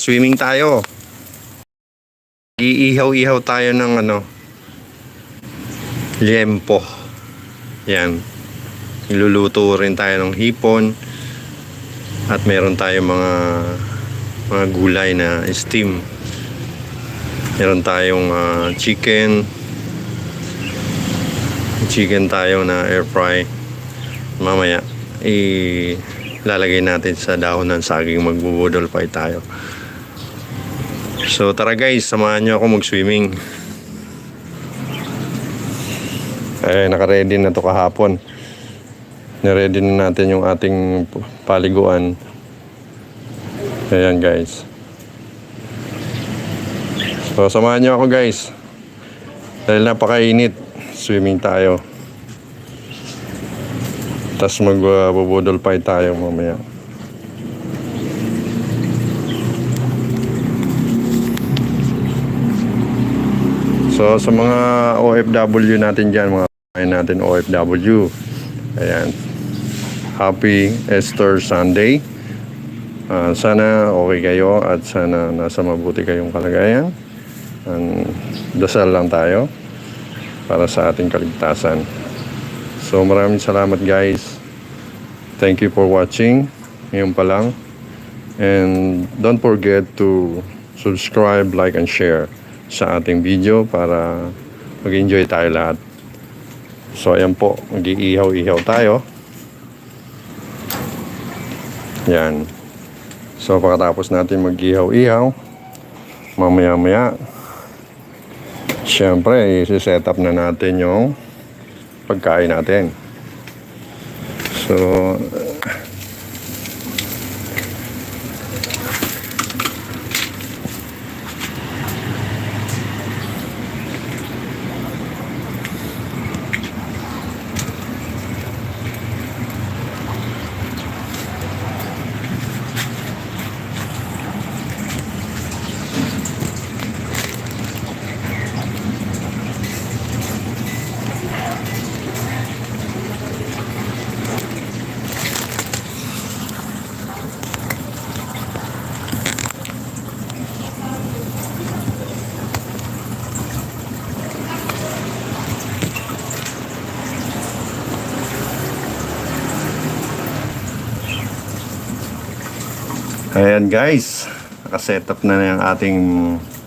Swimming tayo. Iihaw-ihaw tayo ng liempo. Yan. Iluluto rin tayo ng hipon. At meron tayo mga gulay na steam. Meron tayong chicken tayo na air fry. Mamaya ilalagay natin sa dahon ng saging, magbubudol pa tayo. So tara guys, samahan nyo ako mag-swimming. Naka-ready na to kahapon. Niready na natin yung ating paliguan. Ayan guys. So samahan nyo ako guys. Dahil napakainit, swimming tayo. Tapos magbubudol pa tayo mamaya. So sa mga OFW natin dyan, mga kain natin OFW, ayan, happy Easter Sunday. Sana okay kayo at sana nasa mabuti kayong kalagayan. Dasal lang tayo para sa ating kaligtasan. So maraming salamat guys. Thank you for watching. Ngayon pa lang. And don't forget to subscribe, like, and share sa ating video para mag-enjoy tayo lahat. So ayan po, mag-iihaw-ihaw tayo. Yan. So pagkatapos natin mag-ihaw-ihaw, mamaya-maya, syempre isi-set up na natin yung pagkain natin. So ayan guys, naka-set up na yung ating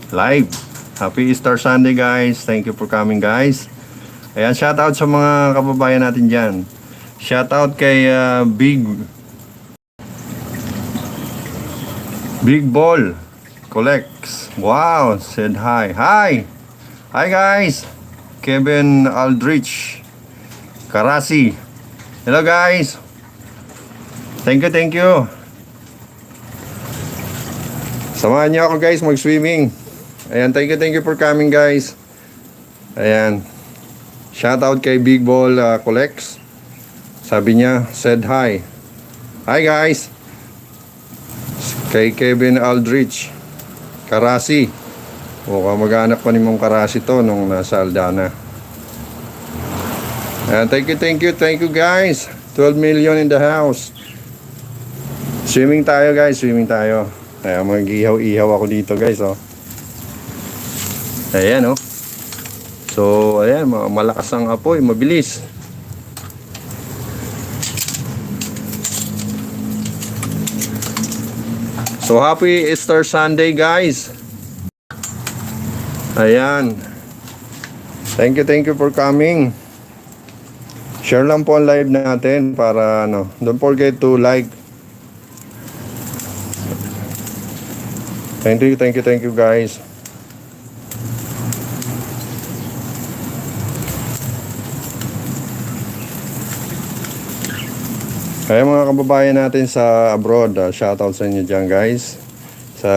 live. Happy Easter Sunday guys. Thank you for coming guys. Ayan, shoutout sa mga kababayan natin dyan. Shoutout kay Big Ball Collects. Wow, said hi. Hi guys. Kevin Aldrich Karasi. Hello guys. Thank you. Samahan niyo ako guys mag-swimming. Ayan, thank you for coming guys. Ayan. Shoutout kay Big Ball Collects. Sabi niya, said hi. Hi guys. Kay Kevin Aldrich Karasi. O kamag-anak pa ni Mong Karasi to nung nasa Aldana. Ayan, thank you guys. 12 million in the house. Swimming tayo guys, swimming tayo. Kaya mag-ihaw-ihaw ako dito guys, oh. Ayan, oh. So, ayan, malakas ang apoy, mabilis. So, happy Easter Sunday guys. Ayan. Thank you for coming. Share lang po ang live natin para don't forget to like. Thank you guys. Kaya mga kababayan natin sa abroad, shoutout sa inyo dyan guys. Sa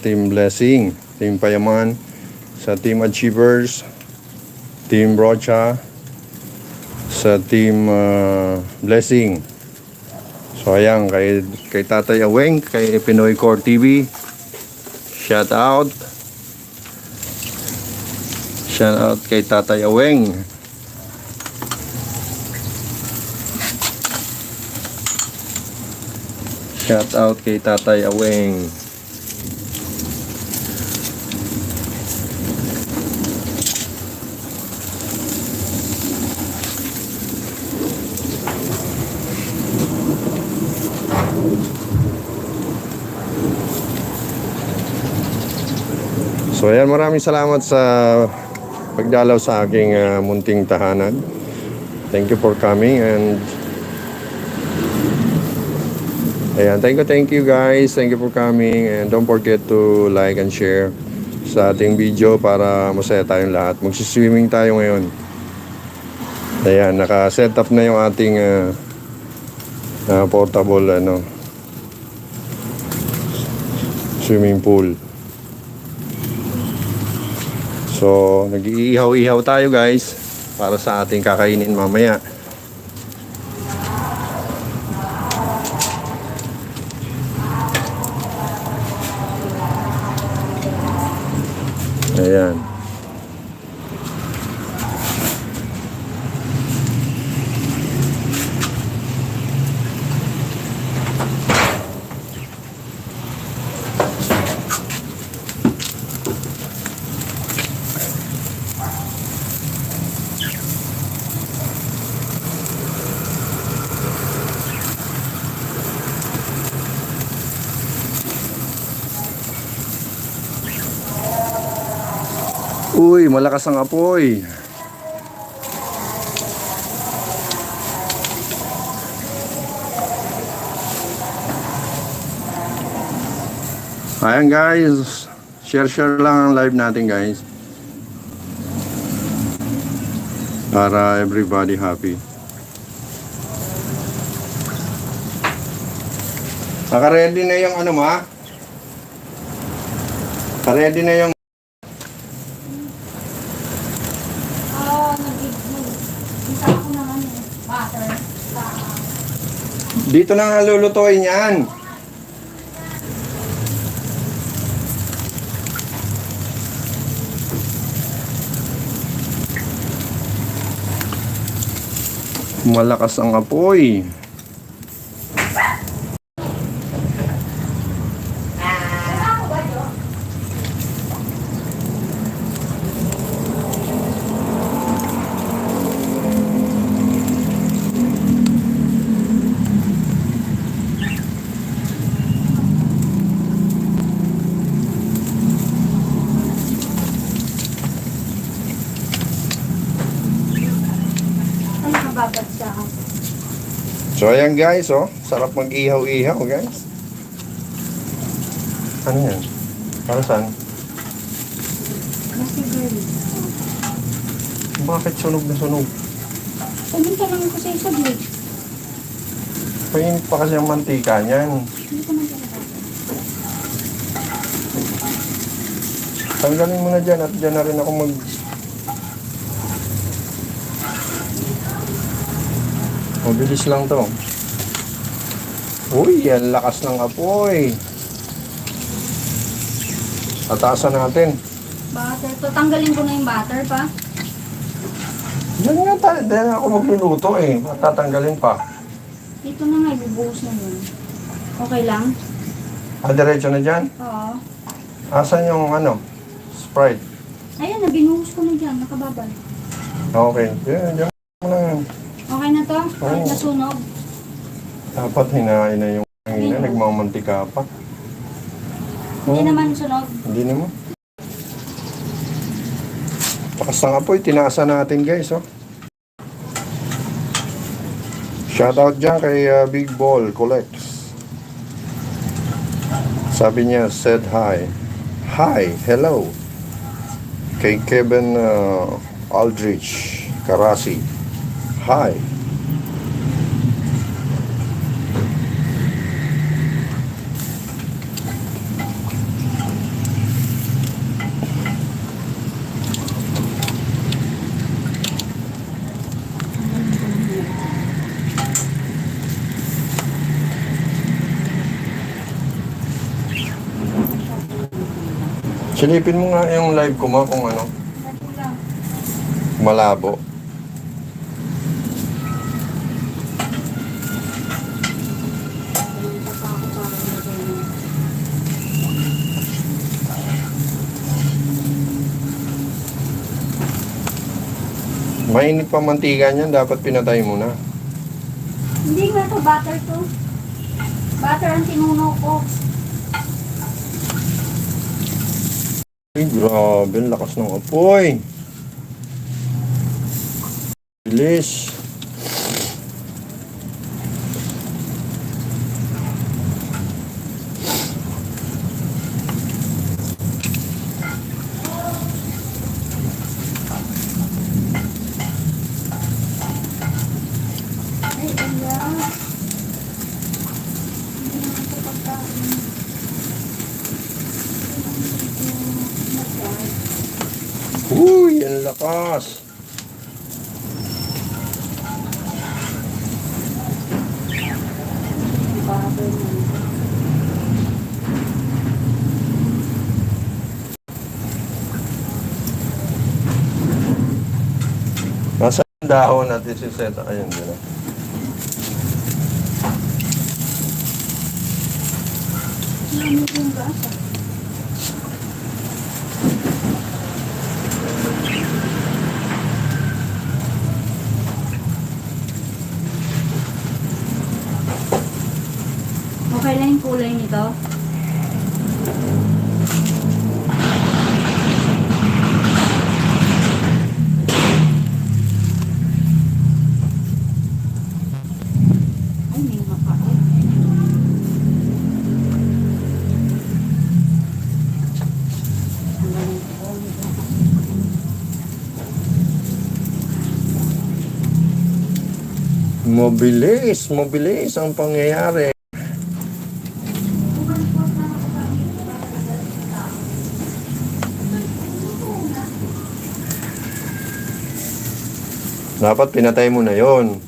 Team Blessing, Team Payaman, sa Team Achievers, Team Rocha, sa Team Blessing. So ayan, kay Tatay Aweng, kay Pinoy Core TV, shout out kay Tatay Aweng. Shout out kay Tatay Aweng. So ayan, maraming salamat sa pagdalaw sa aking munting tahanan. Thank you for coming and ayan, thank you guys. Thank you for coming and don't forget to like and share sa ating video para masaya tayong lahat. Magsiswimming tayo ngayon. Ayan, naka-set up na yung ating portable swimming pool. So, nag-iihaw-ihaw tayo guys para sa ating kakainin mamaya. Ayan. Uy, malakas ang apoy. Ayan guys, share lang ang live natin guys para everybody happy. Naka-ready na yung ano ma? Naka-ready na yung dito na nga lulutuin yan. Malakas ang apoy. So ayan guys, oh, sarap mag-ihaw-ihaw guys. Ano yan? Para saan? Nasi girl. Bakit sunog na sunog? Sabihin ka naman ko sa isaglit. Painit pa kasi ang mantika niyan. Hindi ko man talaga. Tanggalin mo na dyan at dyan na rin ako Mabilis lang to. Uy, ang lakas ng apoy. Tatasan natin. Butter. So, tanggalin ko na yung butter pa. Diyan nga tayo. Diyan ako magluluto eh. Matatanggalin pa. Dito na nga, ibubuhos na yun. Okay lang? Diretso na dyan. Oo. Asan yung Sprite? Ayan na, binuhos ko na dyan. Nakababal. Okay. Diyan mo na yan. Okay na to? Kahit Oo. nasunog. Dapat hinain na yung hangina. Nagmamantika pa. Hindi naman sunog. Hindi naman. Lakas ng apoy. Tinasa natin guys. Oh. Shoutout dyan kay Big Ball Collects. Sabi niya, said hi. Hi, hello. Kay Kevin Aldrich Karasi. Hi. Silipin mo nga yung live ko ma kung malabo. Mainit pa mantika niyan, dapat pinatay mo na. Hindi nga to, butter to. Butter ang tinuno ko. Grabe, ang lakas ng apoy. Bilis. Ay, ala. Hindi naman ito pagkain. Uy, ang lakas. Baboy na. Nasa dahon natin si Seta. Ayun, yun. Ano yung gasa? Okay lang yung kulay nito? Ay, may makain. Ang galing ko. Mabilis ang pangyayari. Dapat pinatay mo na yon.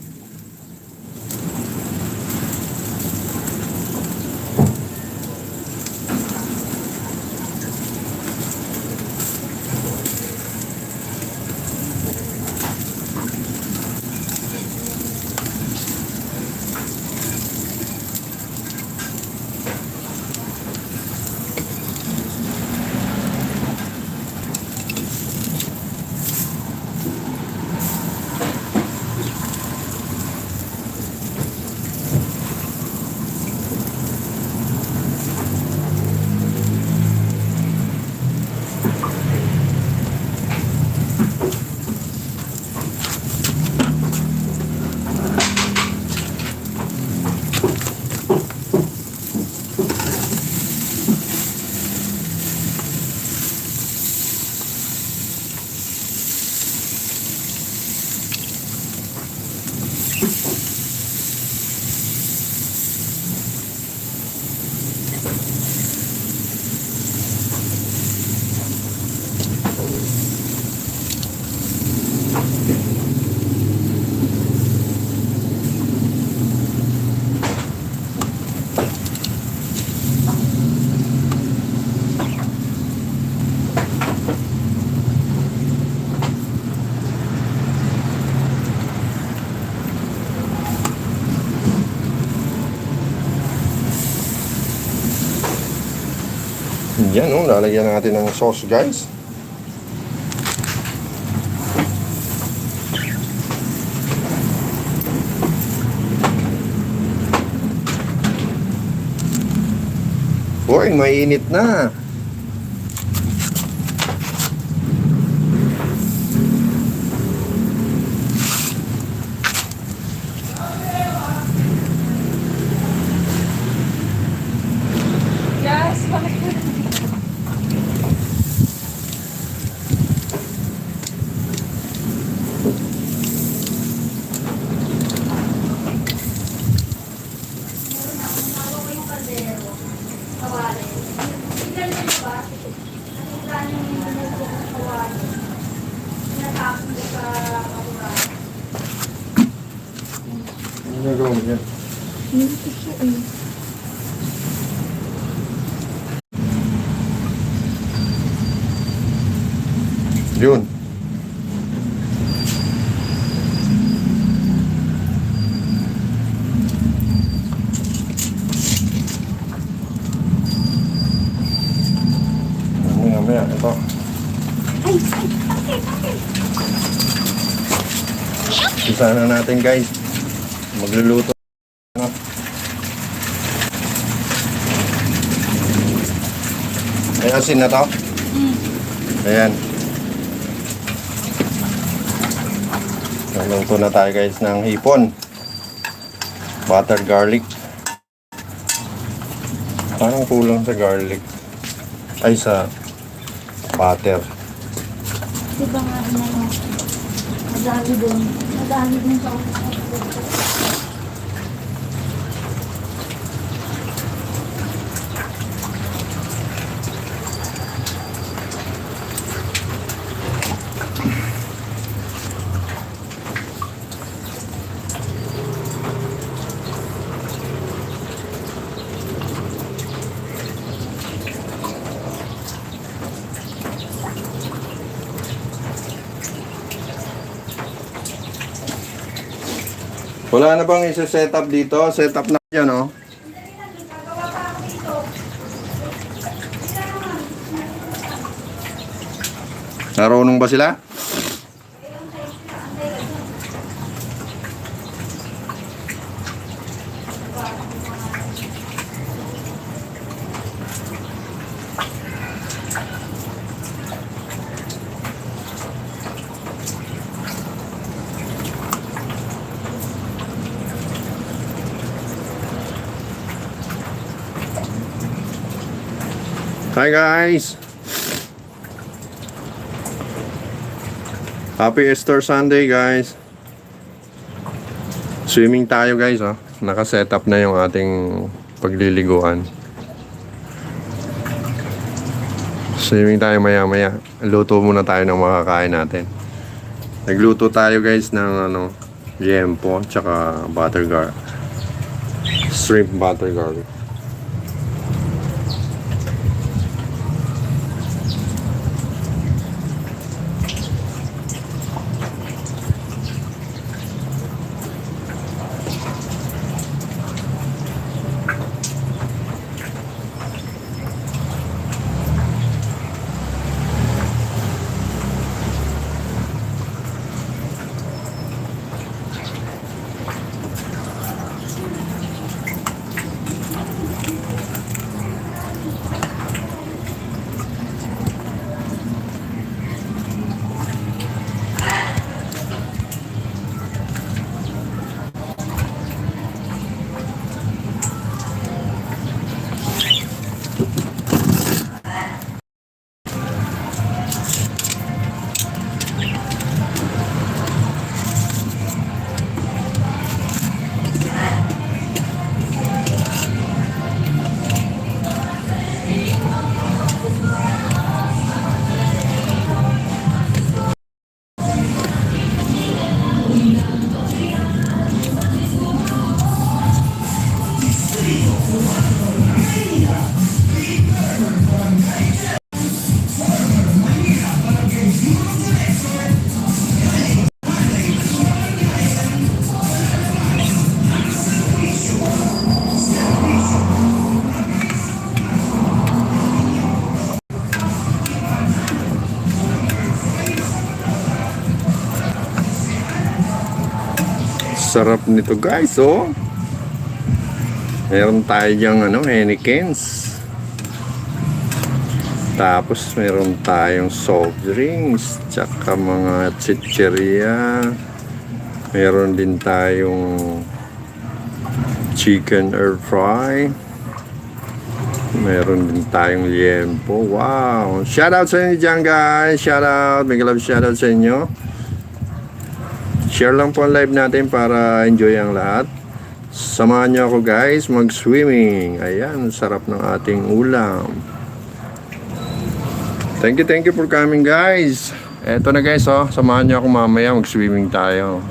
Yan, oh, lalagyan natin ng sauce, guys. Uy, mainit na. Yes, bakit? Ano gagawin mo yan? Hindi ko siya eh. Yun. Mamaya, ito. Ay, bakit? Isa na natin, guys. Magluluto. Ay, asin na to. Ayan. Naluto na tayo guys ng hipon. Butter garlic. Parang kulang sa garlic. Ay, sa butter. Di ba nga na yung madali doon. Madali doon sa office. Wala na bang isa-set up dito? Set up na yan, oh. Narunong ba sila? Hi guys! Happy Easter Sunday guys! Swimming tayo guys, oh. Naka-set up na yung ating pagliliguan. Swimming tayo maya-maya. Luto muna tayo ng makakain natin. Nagluto tayo guys ng liempo tsaka butter garlic. Shrimp butter garlic. Sarap nito guys, oh. Meron tayo diyang Hennikens. Tapos meron tayong soft drinks, tsaka mga chicheria. Meron din tayong chicken air fry. Meron din tayong liempo. Wow! Shoutout sa inyo dyan guys. Shoutout. Mega love shoutout sa inyo. Share lang po ang live natin para enjoy ang lahat. Samahan niyo ako guys mag-swimming. Ayan, sarap ng ating ulam. Thank you for coming guys. Eto na guys, oh. Samahan niyo ako mamaya mag-swimming tayo.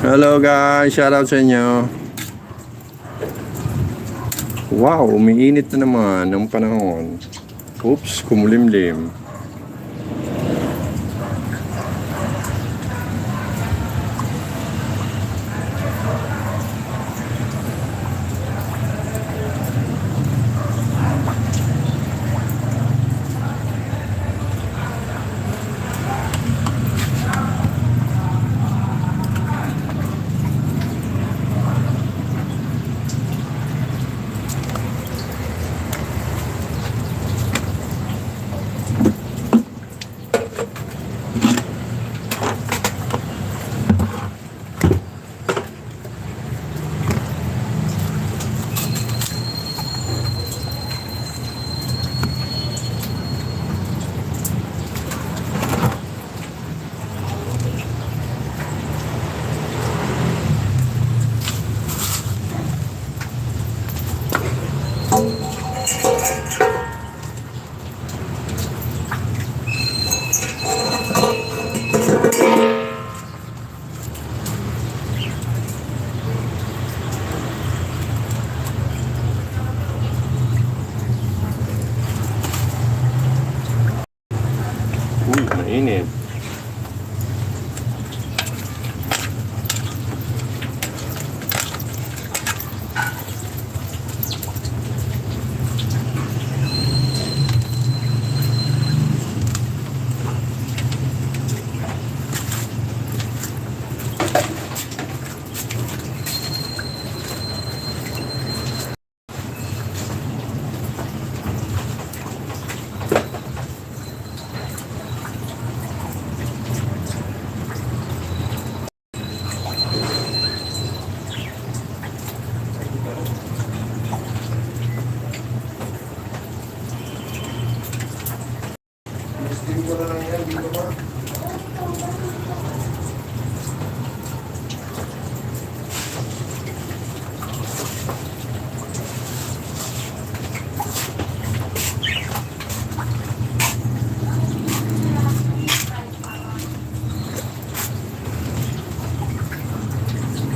Hello guys, shoutout sa inyo. Wow, umiinit na naman ng panahon. Oops, kumulimlim.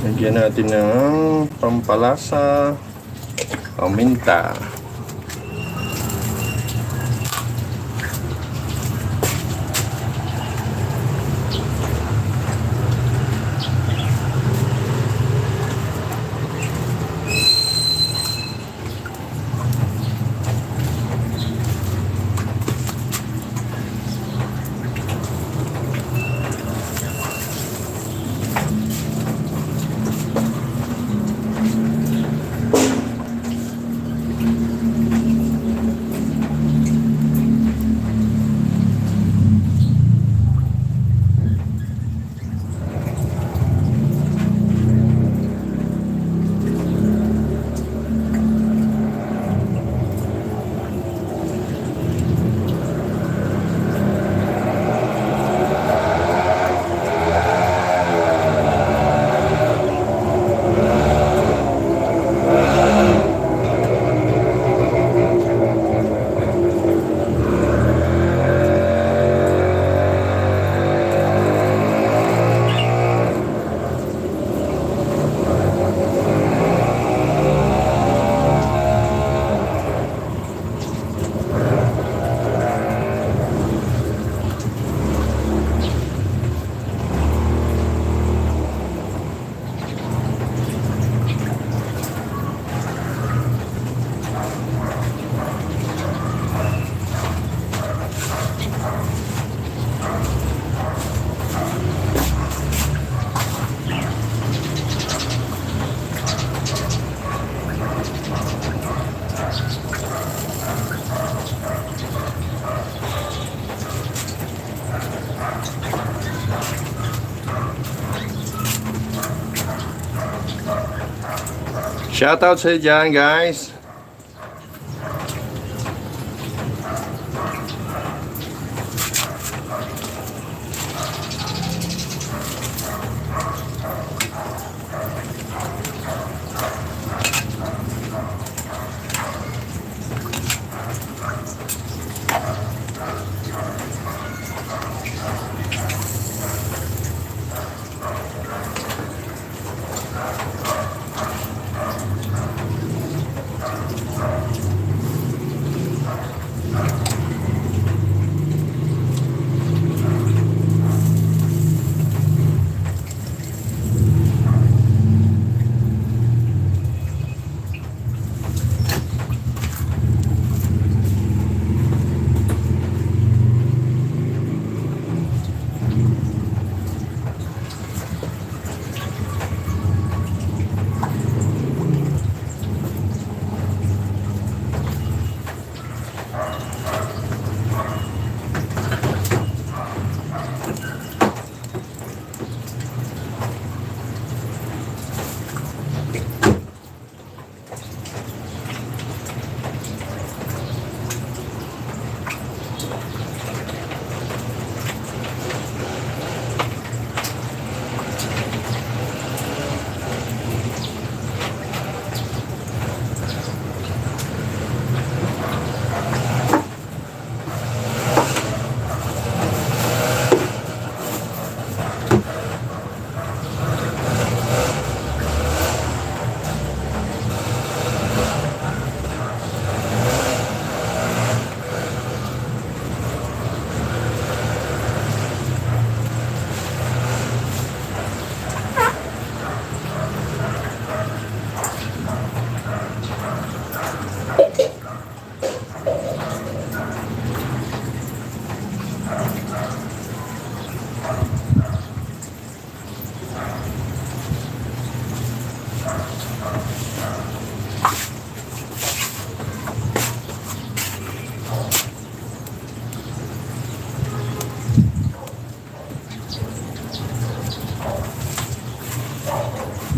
Lagyan natin ng pampalasa, paminta. Shoutout sa dyan, guys.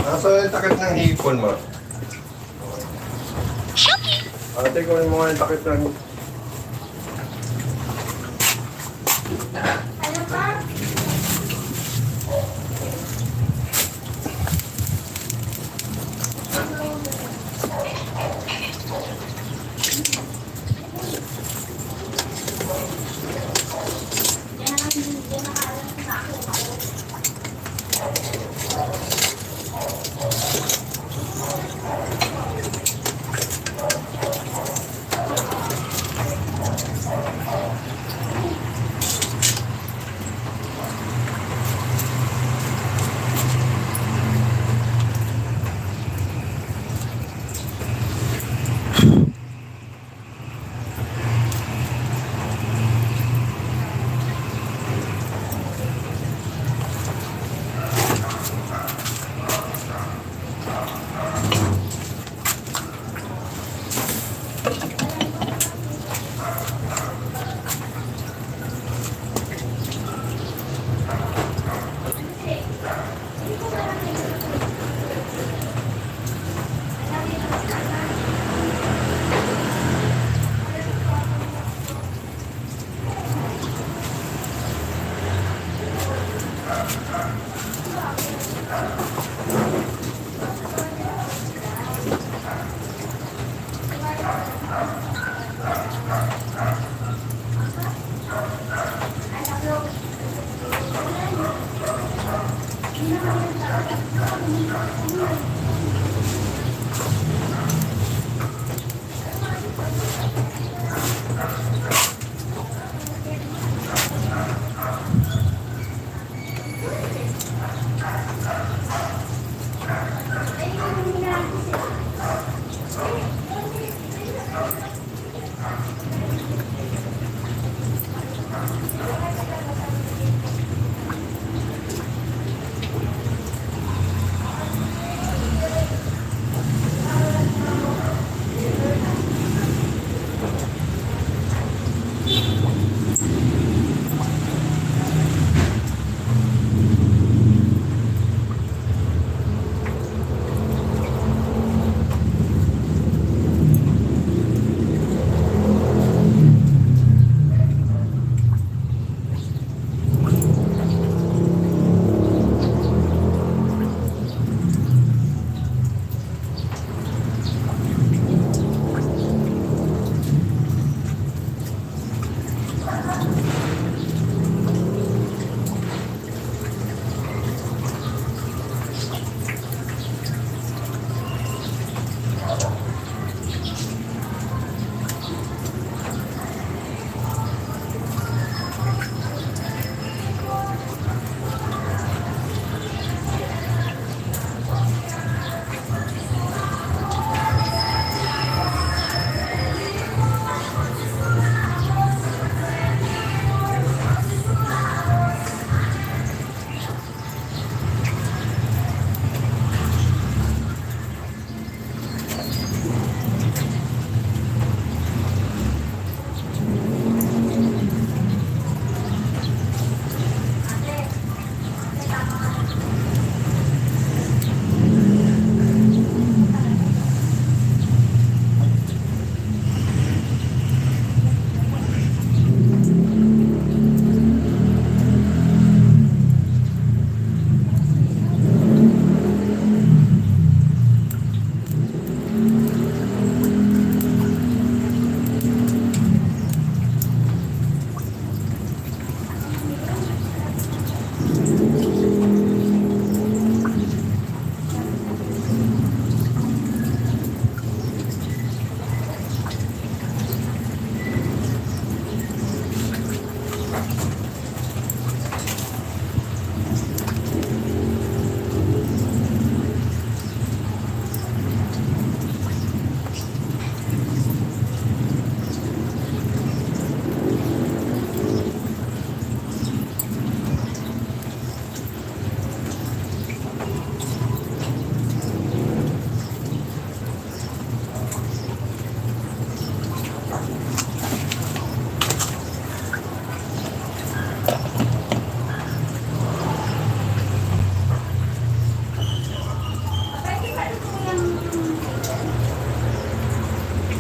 Nasa yung takip ng hipon mo? Ate, kunin mo nga yung takip ng... Ano pa? Yan ang nakaalam sa akin.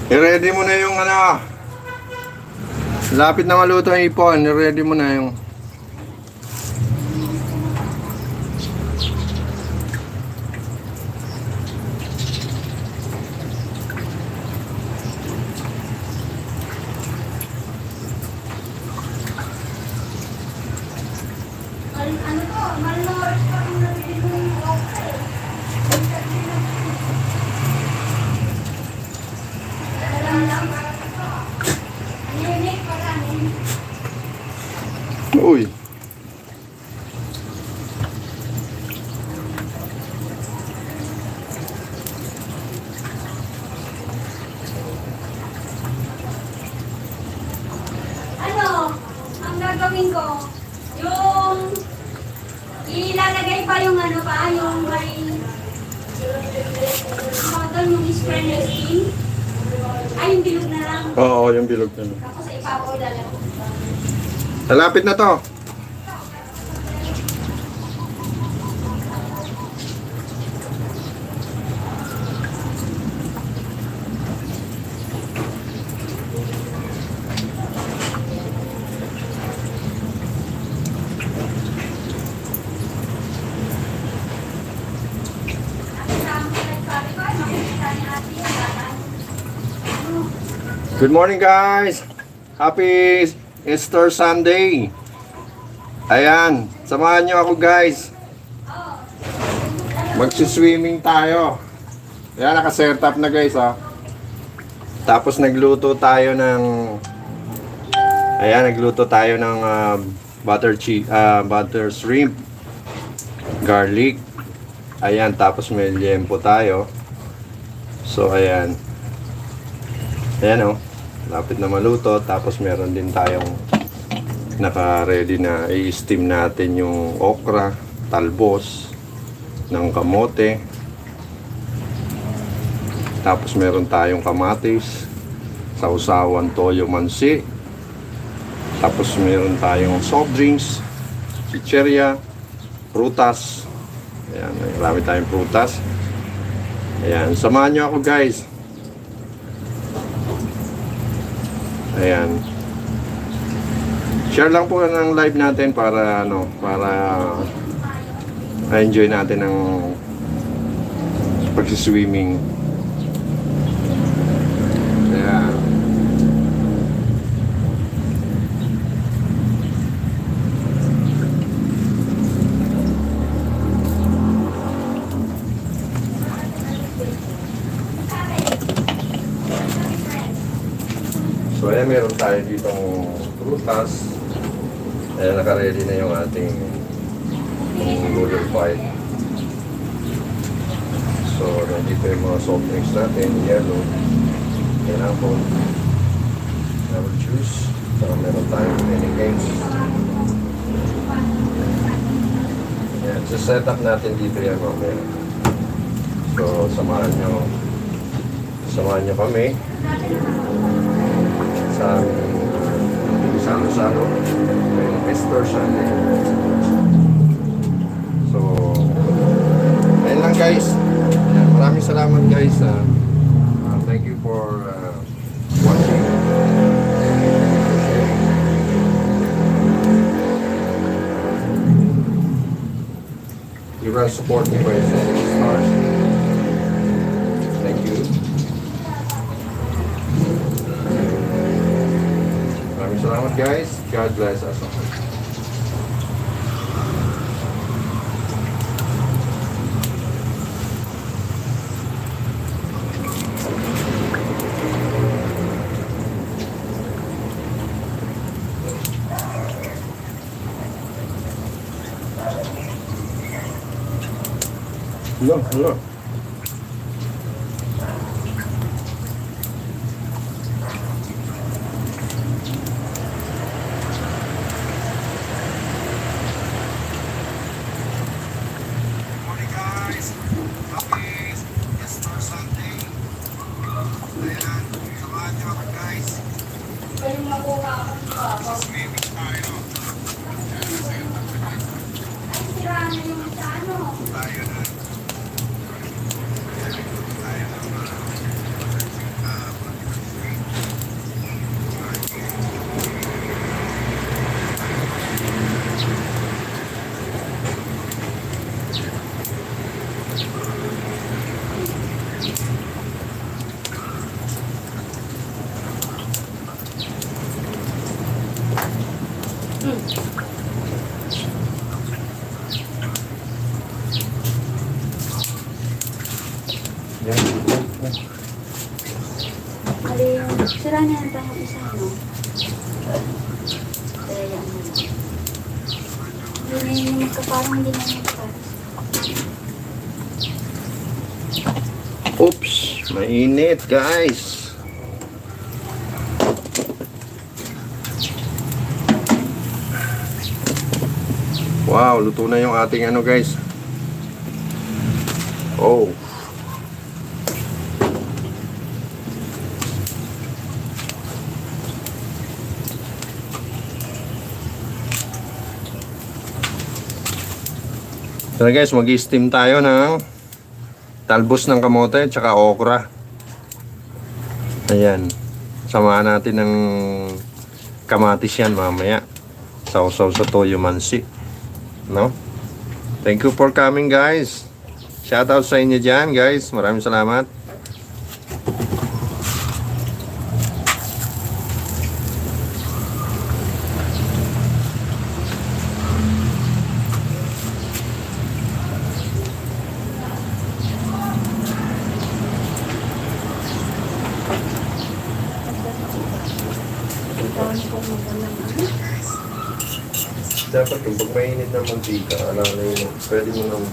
I-ready mo na yung ano. Lapit na maluto ang ipon. I-ready mo na yung... Ano to? Malnourished pa rin natin yung okay. Uy. Ano? Ang gagawin ko, yung ilalagay pa yung ano pa, yung may yung spray na skin. Ay, yung bilog na lang. Oo, yung bilog na. Tapos ipapaw na lang. Malapit na to. Good morning guys! Happy Easter Sunday! Ayan, samahan nyo ako guys. Magsiswimming tayo. Ayan, naka-set up na guys oh. Tapos nagluto tayo ng butter shrimp, garlic. Ayan, tapos may liempo tayo. So ayan. Ayan oh. Lapit na maluto. Tapos meron din tayong naka-ready na i-steam natin yung okra, talbos ng kamote. Tapos meron tayong kamatis, sausawan toyo mansi. Tapos meron tayong soft drinks, chicheria, prutas. Ayan, marami tayong prutas. Ayan, samahan nyo ako guys. Ayan. Share lang po ng live natin para enjoy natin ang pagsiswimming. Ayan. So ayan, meron tayo ditong prutas. Ayan, naka-ready na yung ating noodle fight. So nandito yung mga soft drinks natin, yellow, pineapple, apple juice. So meron tayong mini games. Ayan, so set up natin dito yan mamaya. So samahan nyo kami sa salo-salo ngayong Easter Sunday. So ayun lang guys. Ayan, maraming salamat guys. Thank you for watching. You guys support me by sending stars. Thank you. Maraming salamat guys. God bless us all. Hello. Mali yung sira na yung tayong isa, no? Kaya yan mo. Hindi na yung magkaparang, hindi na yung magkaparas. Oops, mainit guys. Wow, luto na yung ating ano guys. Oh. So guys, mag-steam tayo ng talbos ng kamote at saka okra. Ayan. Samahan natin ng kamatis yan mamaya. Sausaw sa toyo mansi. No? Thank you for coming guys. Shoutout sa inyo dyan guys. Maraming salamat. Dapat yung pag mainit ng mantika, alalay mo, pwede mo nang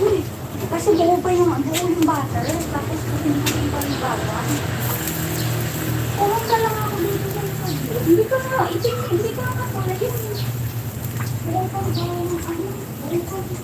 Uy, kasi buo yung butter. Tapos kasi hindi pa yung bawang. Pumunta lang ako dito sa likod. Hindi ka na, hindi ka na katulad yun. Buo pa yung ano, buo pa yung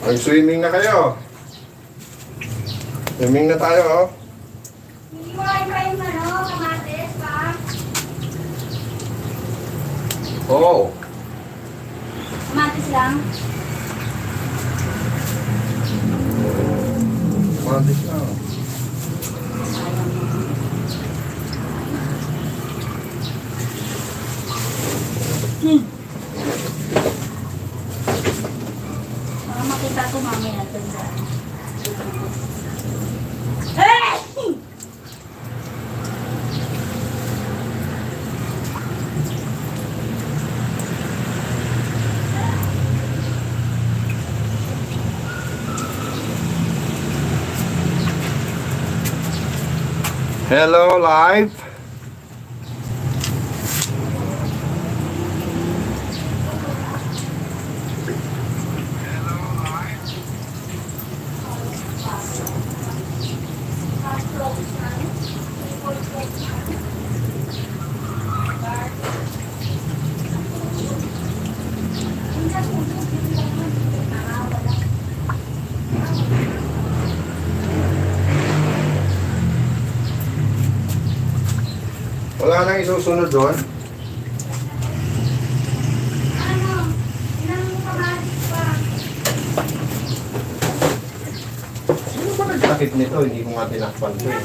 Mag-swimming na kayo. Swimming na tayo, oh. Hindi mo kayo pa yung ano, kamatis pa? Oo. Kamatis lang? Matik na. Baka makita ko mamaya dun sa... Hey! Hello, live. Wala nang isusunod doon. Ano? Ilang kamatis pa? Sino ba nagtakip nito? Hindi ko nga tinakpan ko eh.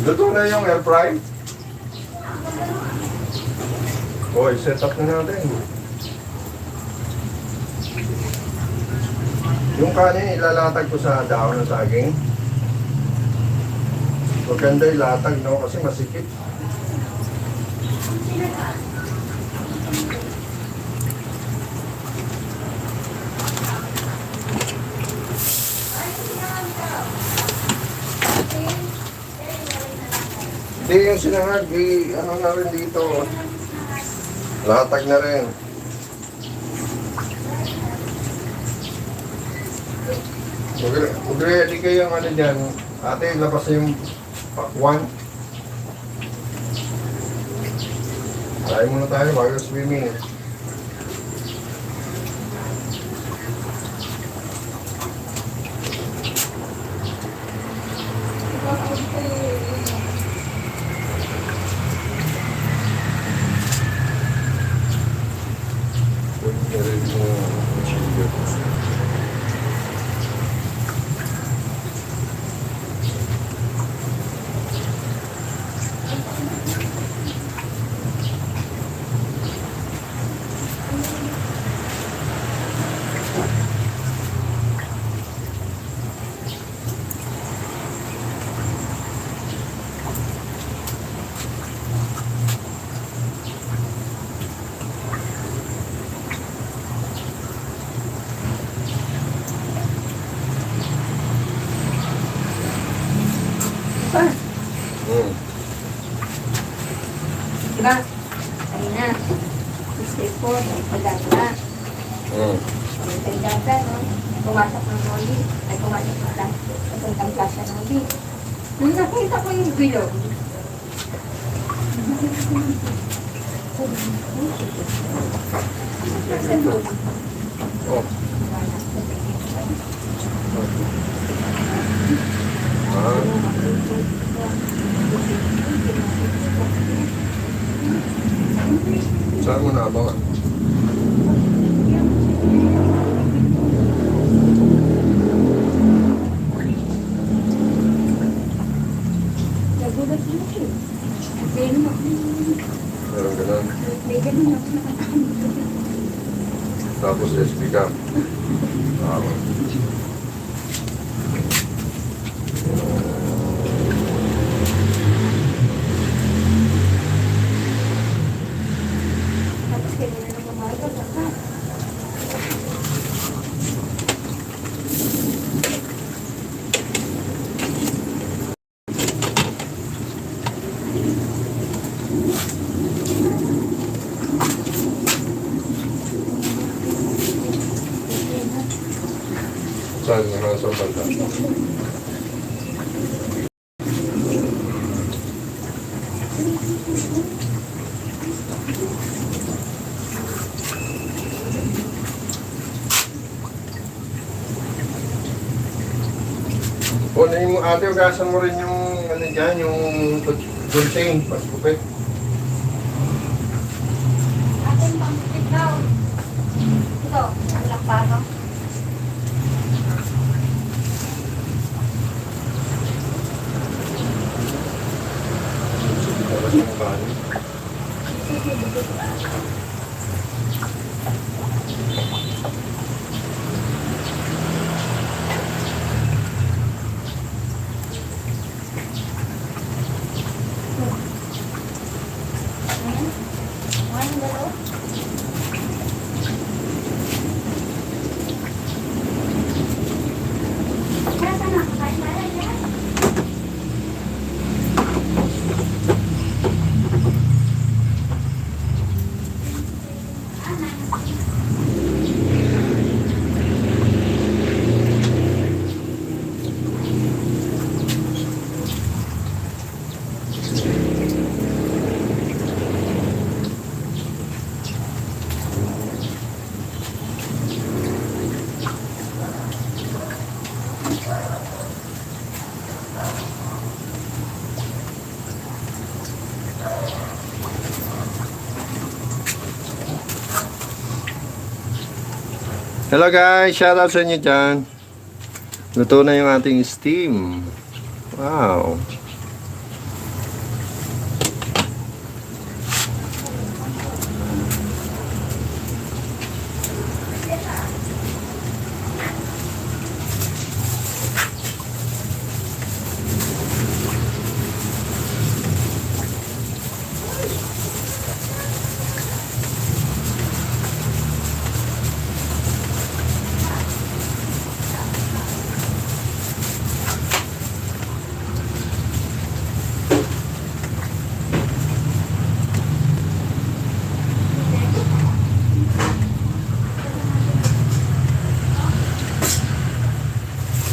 Luto na yung air fry. Boy, set up na natin. Yung kanin ilalatag ko sa dahon ng saging. Maganda ilatag, no? Kasi masikip. Hindi yung sinangag, ano na rin dito. Latag na rin. Mag-ready kayo yung ano dyan. Ate, labas na yung pakwan. Kain muna tayo bago swimming. Diba? Ayun na. pumasok ng Molly. Ay, pumasok ng lang. Papuntang Plaza Molly. Nung nakita ko yung bilog, Oh. Ah. Saan mo naabangan? nagulat na siya. Pero, Meron ganun. may ganun ako nakatakam. Tapos SB ka. Ah. Tapos kanina nang umaga, baka. Saan? Nasa banda? O, na yung ate, ugasan mo rin yung ano dyan, yung dulcing, paskupit. Ating pangkit daw. Ito, ang lakbato. Tapos yung kanin. Ano dalaw? Nasa na? Kain na lang yan. Hello guys, shoutout sa inyo dyan. Luto na yung ating steam. Wow.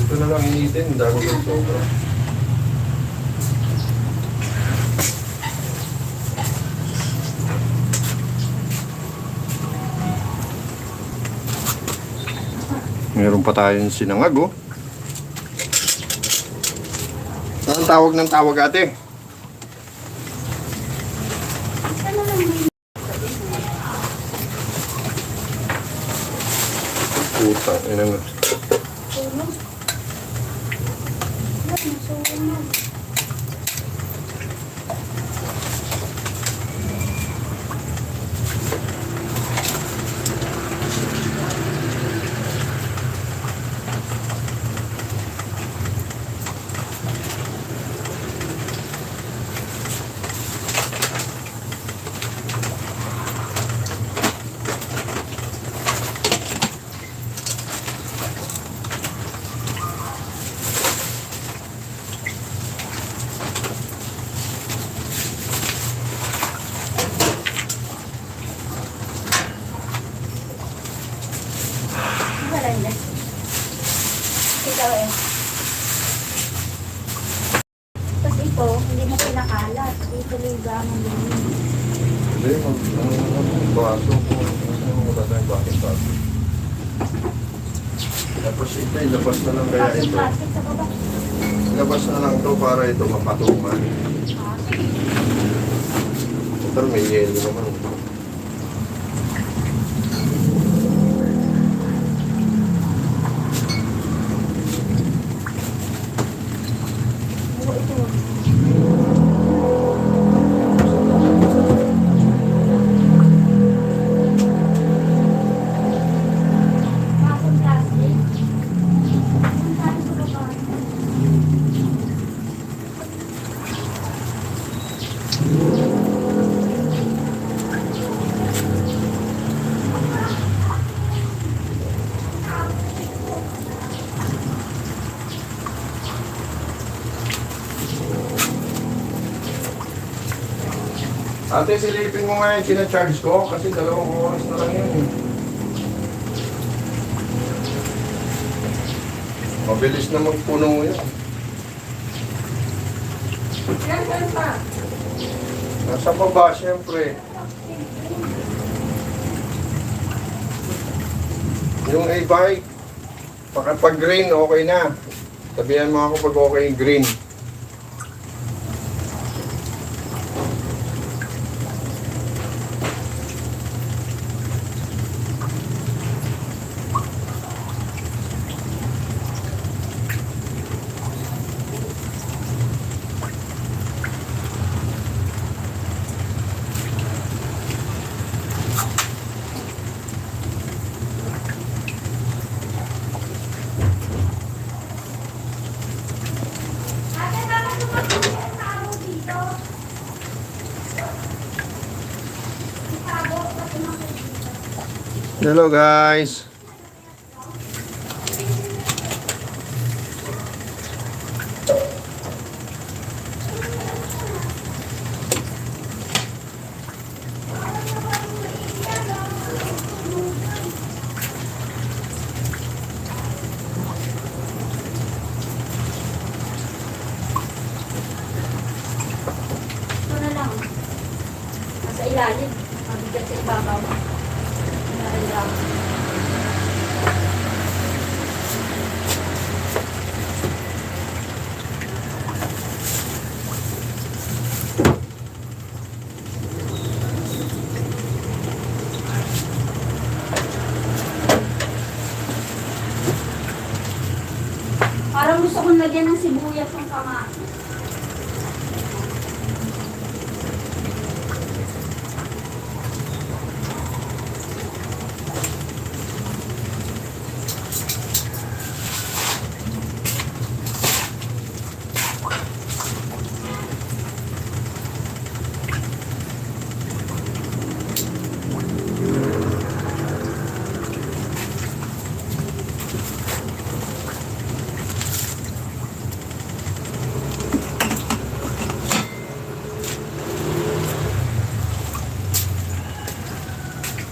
Ito na lang initin, dami ng sobra. Meron pa tayong sinangag, oh. Anong tawag ng tawag, ate? Puta, ina nga. Tulong. Ba't nasulang mo? eh. Tapos ito, hindi mo pinakalat. Ito ligamon din. Hindi, baso po. Ano mo tatay bakit baso? Tapos ito, ilabas na lang kaya ito. Plastic sa baba. Ilabas na lang ito para ito mapatungan. Pero may yelo naman. Oo, ito. Bakit plastic? Ang tayo sa baba. Ate, silipin mo nga yung sinacharge ko kasi 2 oras na lang yun. Mabilis na magpuno yun. Yan pa. Nasa baba, siyempre. Yung e-bike, pag green, okay na. Sabihan mo ako pag okay yung green. Ate, bakit tumating ang tao dito? Itago, bakit tumating dito? Hello guys! Ito na lang. Nasa ilalim. Mabigat sa ibabaw. Nailang. Parang gusto kong lagyan ng sibuyas ng kamatis.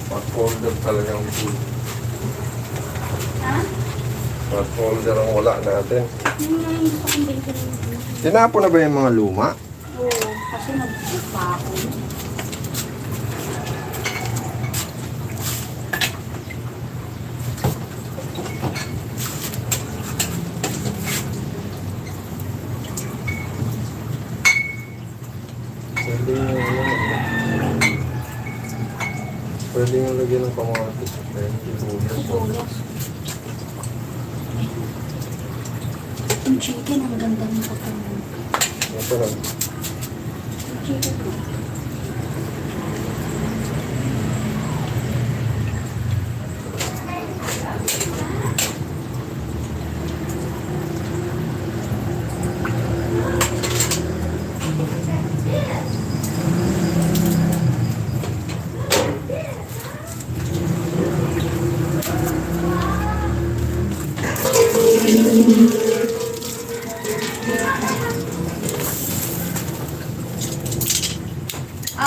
Pag-folder talagang full. Ha? Pag-folder ang wala natin. Yun nga yung gusto kong bilhin. Tinapon na ba yung mga luma? Oo, kasi nagpupa ako. Pwede nyo lagyan ng kamatis. Pwede sibuyas. Sibuyas. Yung chicken, ang ganda ng pagkain. Ito lang. Yung chicken ko.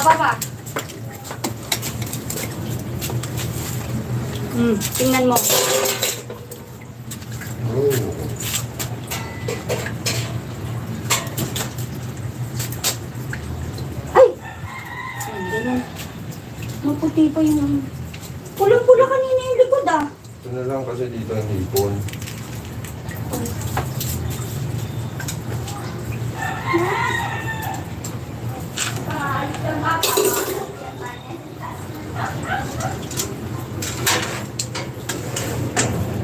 Papa. Tingnan mo. Oh. puti pa yung... Pulang-pula kanina yung likod ah. Ito na lang kasi dito ang hipon.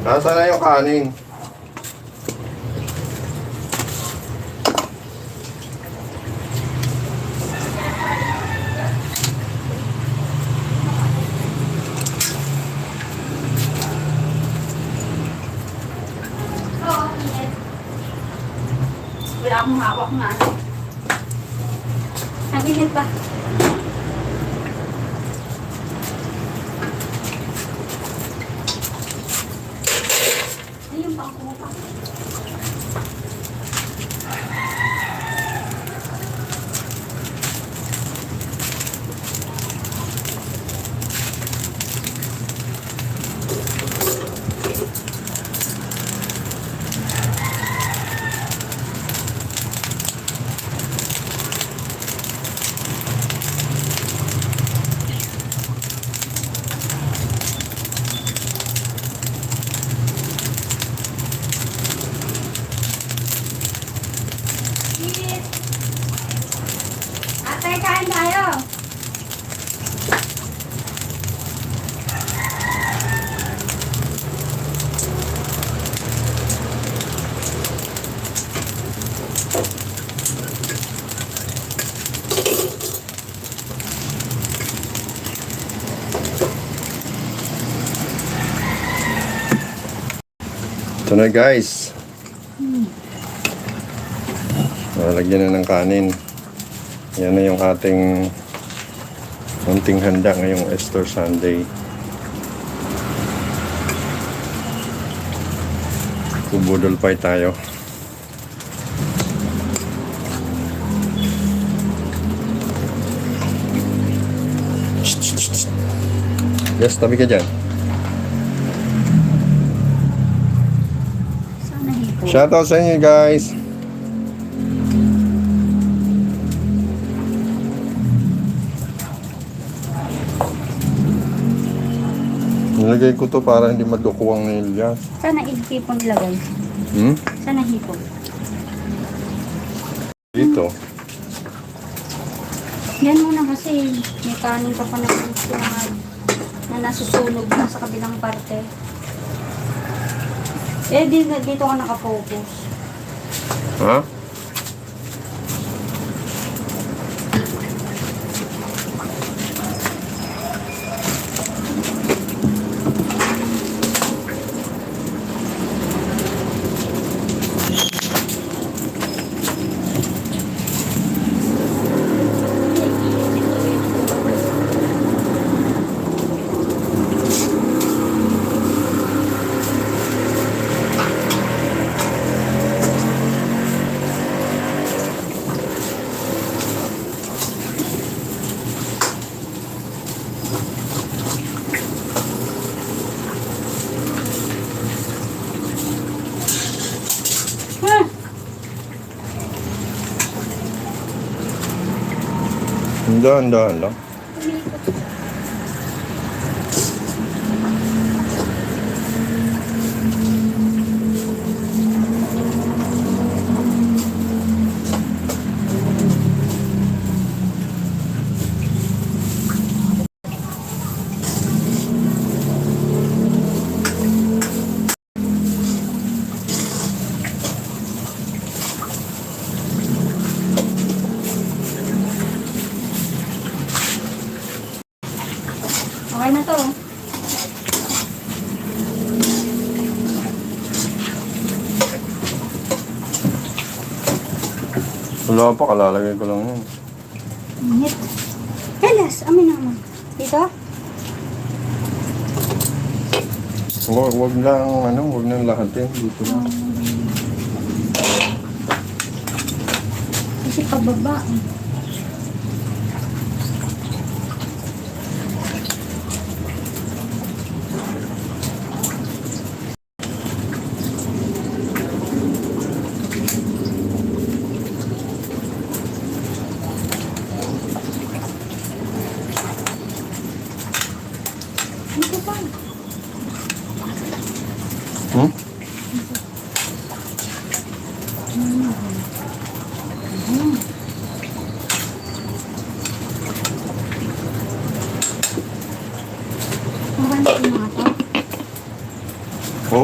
Nasaan na yung kanin? Wala akong hawak nga. Naginit ba? Ayun pa ako pa. Ate, kain tayo. Ito na guys. Lagyan na ng kanin. Yan na yung ating munting handa ngayong Easter Sunday. Bubudol pie tayo. Yes, tabi ka dyan. Sana hito. Shoutout sa inyo guys. Nilagay ko to para hindi maduko ang nilya. Sana hipon nilagay. Sana hipon. Dito. Yan muna kasi may kanin ka pa na nasusunog na sa kabilang parte. Eh, dito ka nakafocus. Ha? Dahan-dahan lang. Okay na to. Wala pa, kalalagay ko lang yun. Init. Elas, amin naman. Dito? Wag lang, wag nang lahat yan. Dito na. Kasi pababa eh.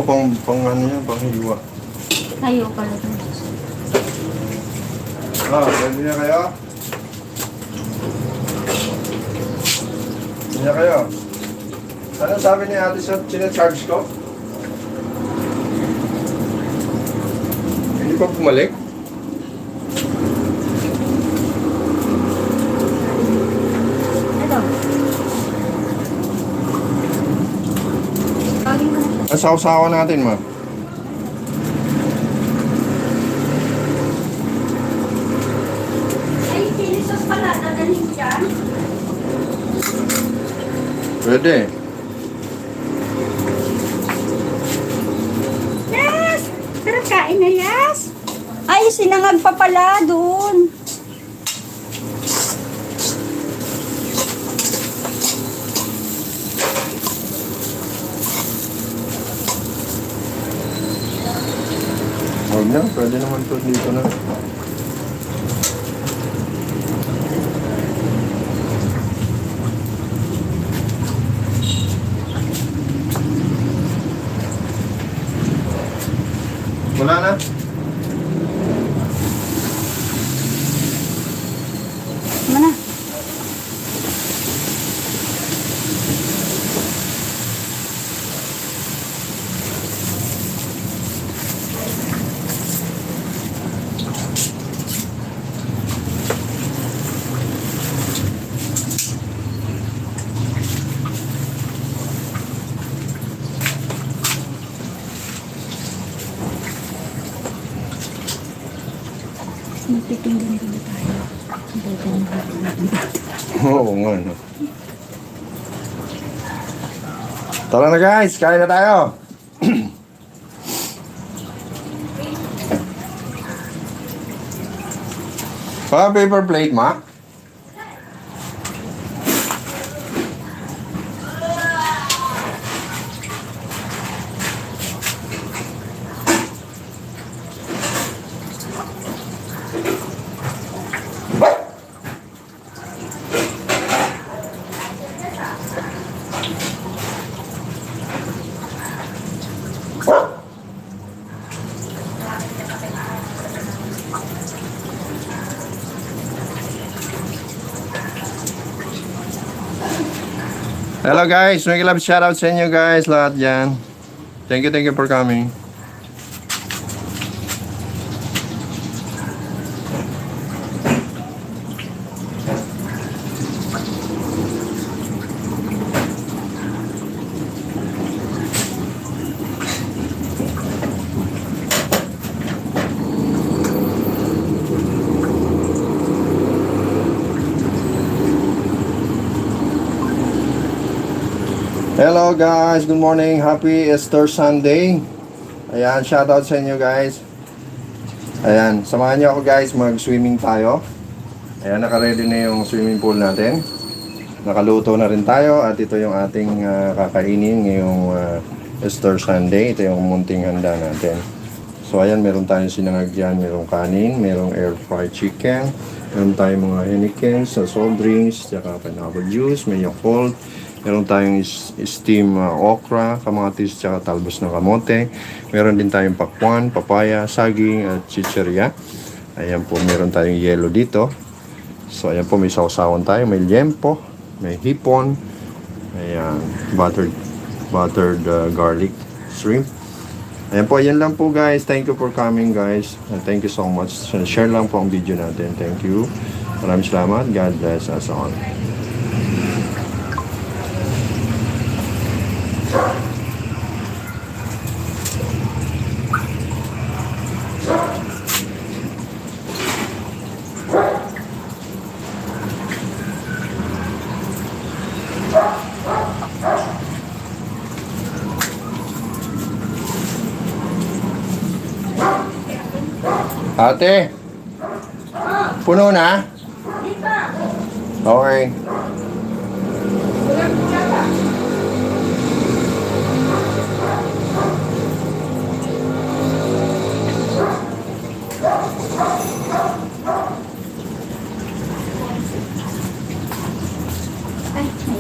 pang ano yan, pang hiwa. Tayo pala to. Pwede na kayo? Pwede na kayo? Ano sabi ni ate sa charge ko? Hindi pa bumalik? Ito. Tawagin ko na siya. Ang sausawa natin, ma. Ay, sinisos pala. Dadalhin dyan. Pwede. Yes! Tara, kain na, Yes! Ay, sinangag pa pala doon. Huwag na, pwede naman to dito na. Wala na? Mana? Magpipinggan din tayo. Oo nga, no. Tara na guys, kain na tayo. Paper plate, ma. Hello guys, may love shoutout sa inyo guys, lahat dyan. Thank you for coming. Hello guys, good morning. Happy Easter Sunday. Ayan, shoutout sa inyo guys. Ayan, samahan niyo ako guys, mag-swimming tayo. Ayan, naka-ready na yung swimming pool natin. Nakaluto na rin tayo at ito yung ating kakainin ngayong Easter Sunday. Ito yung munting handa natin. So ayan, meron tayong sinangag dyan, merong kanin, merong air fried chicken, meron tayong mga Hennikens, soft drinks, tsaka pineapple juice, may Yakult. Meron tayong steam okra, kamatis, tsaka talbos ng kamote. Meron din tayong pakwan, papaya, saging, at chichirya. Ayan po, meron tayong yelo dito. So, ayan po, may sausawan tayo. May liempo, may hipon. Ayan, buttered garlic shrimp. Ayan po, ayan lang po guys. Thank you for coming guys. Thank you so much. Share lang po ang video natin. Thank you. Maraming salamat. God bless us all. Ate, puno na? Okay. Ay, may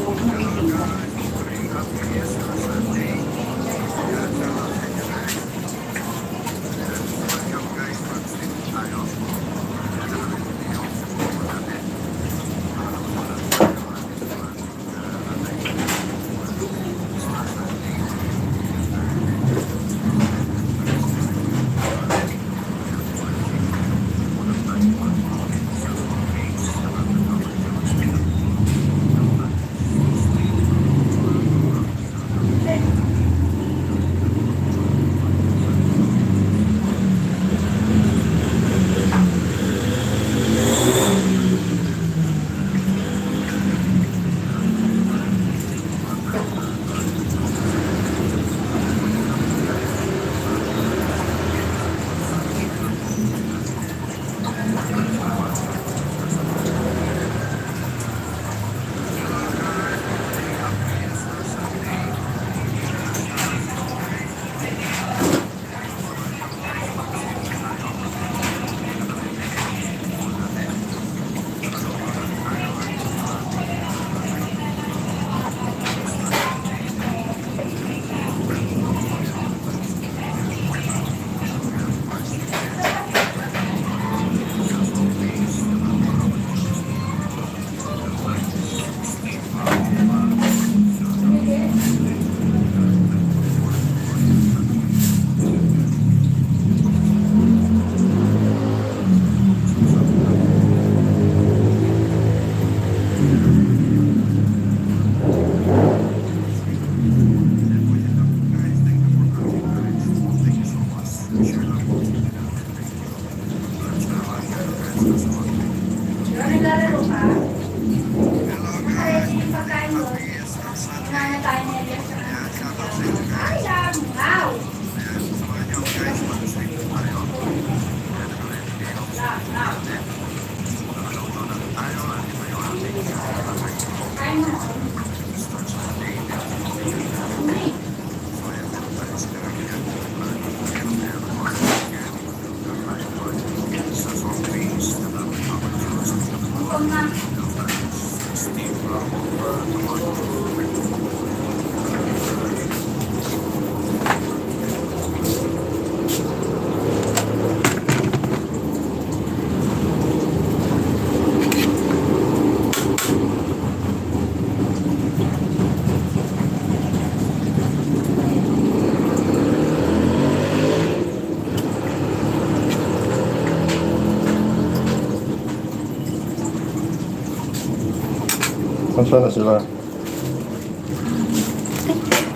Nasaan na sila?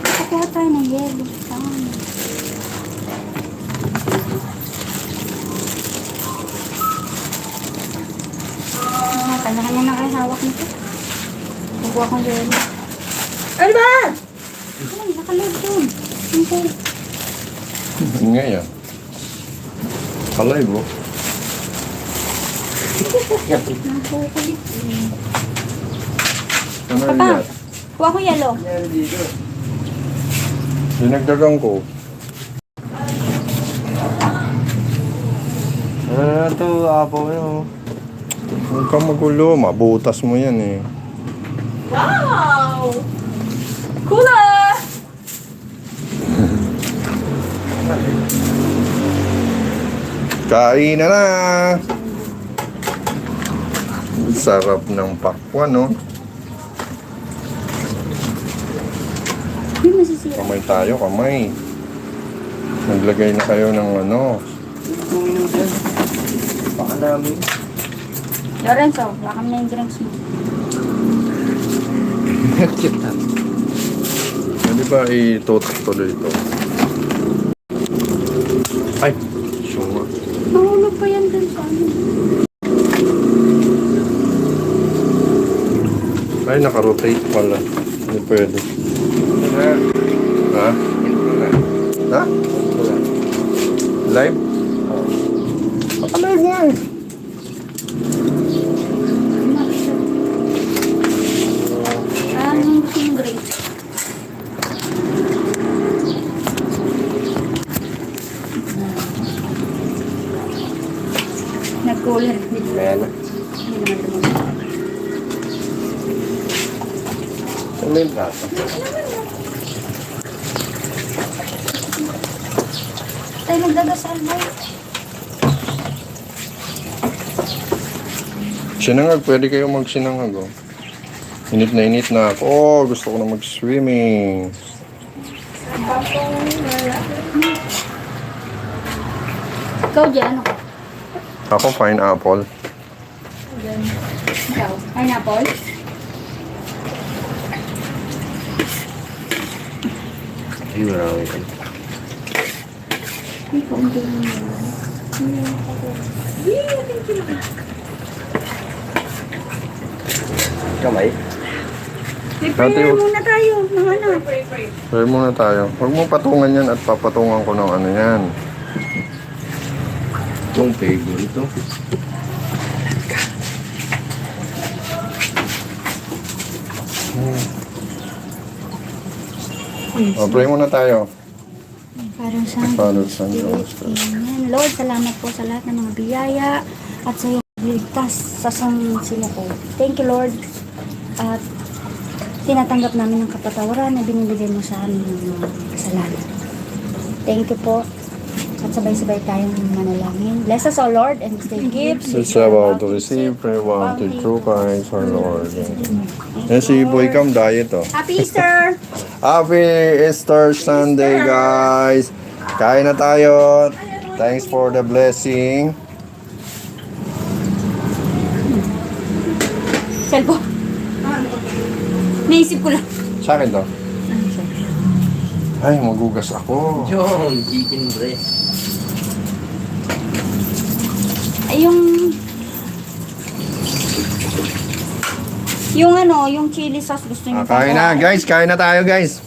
Kukuha tayo ng yelo. Kanya-kanya na kayo hawak nito. Kukuha kong yelo. Ano ba? Ay, nakaload doon. Okay. Yun nga yan. Kalay bro. Nakukulit. Ano Papa, yan? kuha ko yelo. Dinagdagan ko. Ano to, apo yun. Huwag kang magulo. Mabutas mo yan eh. Wow! Cooler! Kain na na! Sarap ng pakwan, no? Hindi masisira. Kamay tayo, kamay. Naglagay na kayo ng ano. Uminom dyan. Baka namin. Lorenzo, baka na yung drinks mo. Cute na. Hindi ba itutok tuloy ito? Ay! Suma. Mahulog pa yan dun sa amin. Ay, nakarotate pala. Hindi pwede. Ha? Ha? Live? Pakalive nga eh. Anong gusto yung grapes? Nag-cooler. Ayan na. Hindi naman lumabas. Ano yung plato? Tayo magdadasal mo. Sinangag, pwede kayo magsinangag oh. Init na ako. Oh, gusto ko na mag-swimming. Ikaw dyan, ano ka? Ako, pineapple. Ikaw, pineapple? Ay, marami ka. Ikaw, hindi mo Kamay? Prepare muna tayo, mga ano. Pwede muna tayo. Huwag mo patungan yan at papatungan ko ng ano yan. Itong pego ito. Pray muna tayo. Parang sa Father, Son, Holy Spirit. Amen. Lord, salamat po sa lahat ng mga biyaya at sa iyong ligtas sa sila po. Thank you, Lord. At tinatanggap namin ang kapatawaran na binibigay mo sa amin ng mga kasalanan. Thank you po. At sabay-sabay tayong manalangin. Bless us, O Lord, and stay gifts. It's about to receive, pray one to true Christ, our Lord. Yan si Boy Cam, diet oh. Happy Easter! Happy Easter Sunday, guys! Kain na tayo. Thanks for the blessing. Cellphone. Naisip ko lang. Sa akin to. Ay, magugas ako. Yung chicken breast. Ay, yung ano, yung chili sauce gusto niyo. Kain na, guys. Kain na tayo, guys.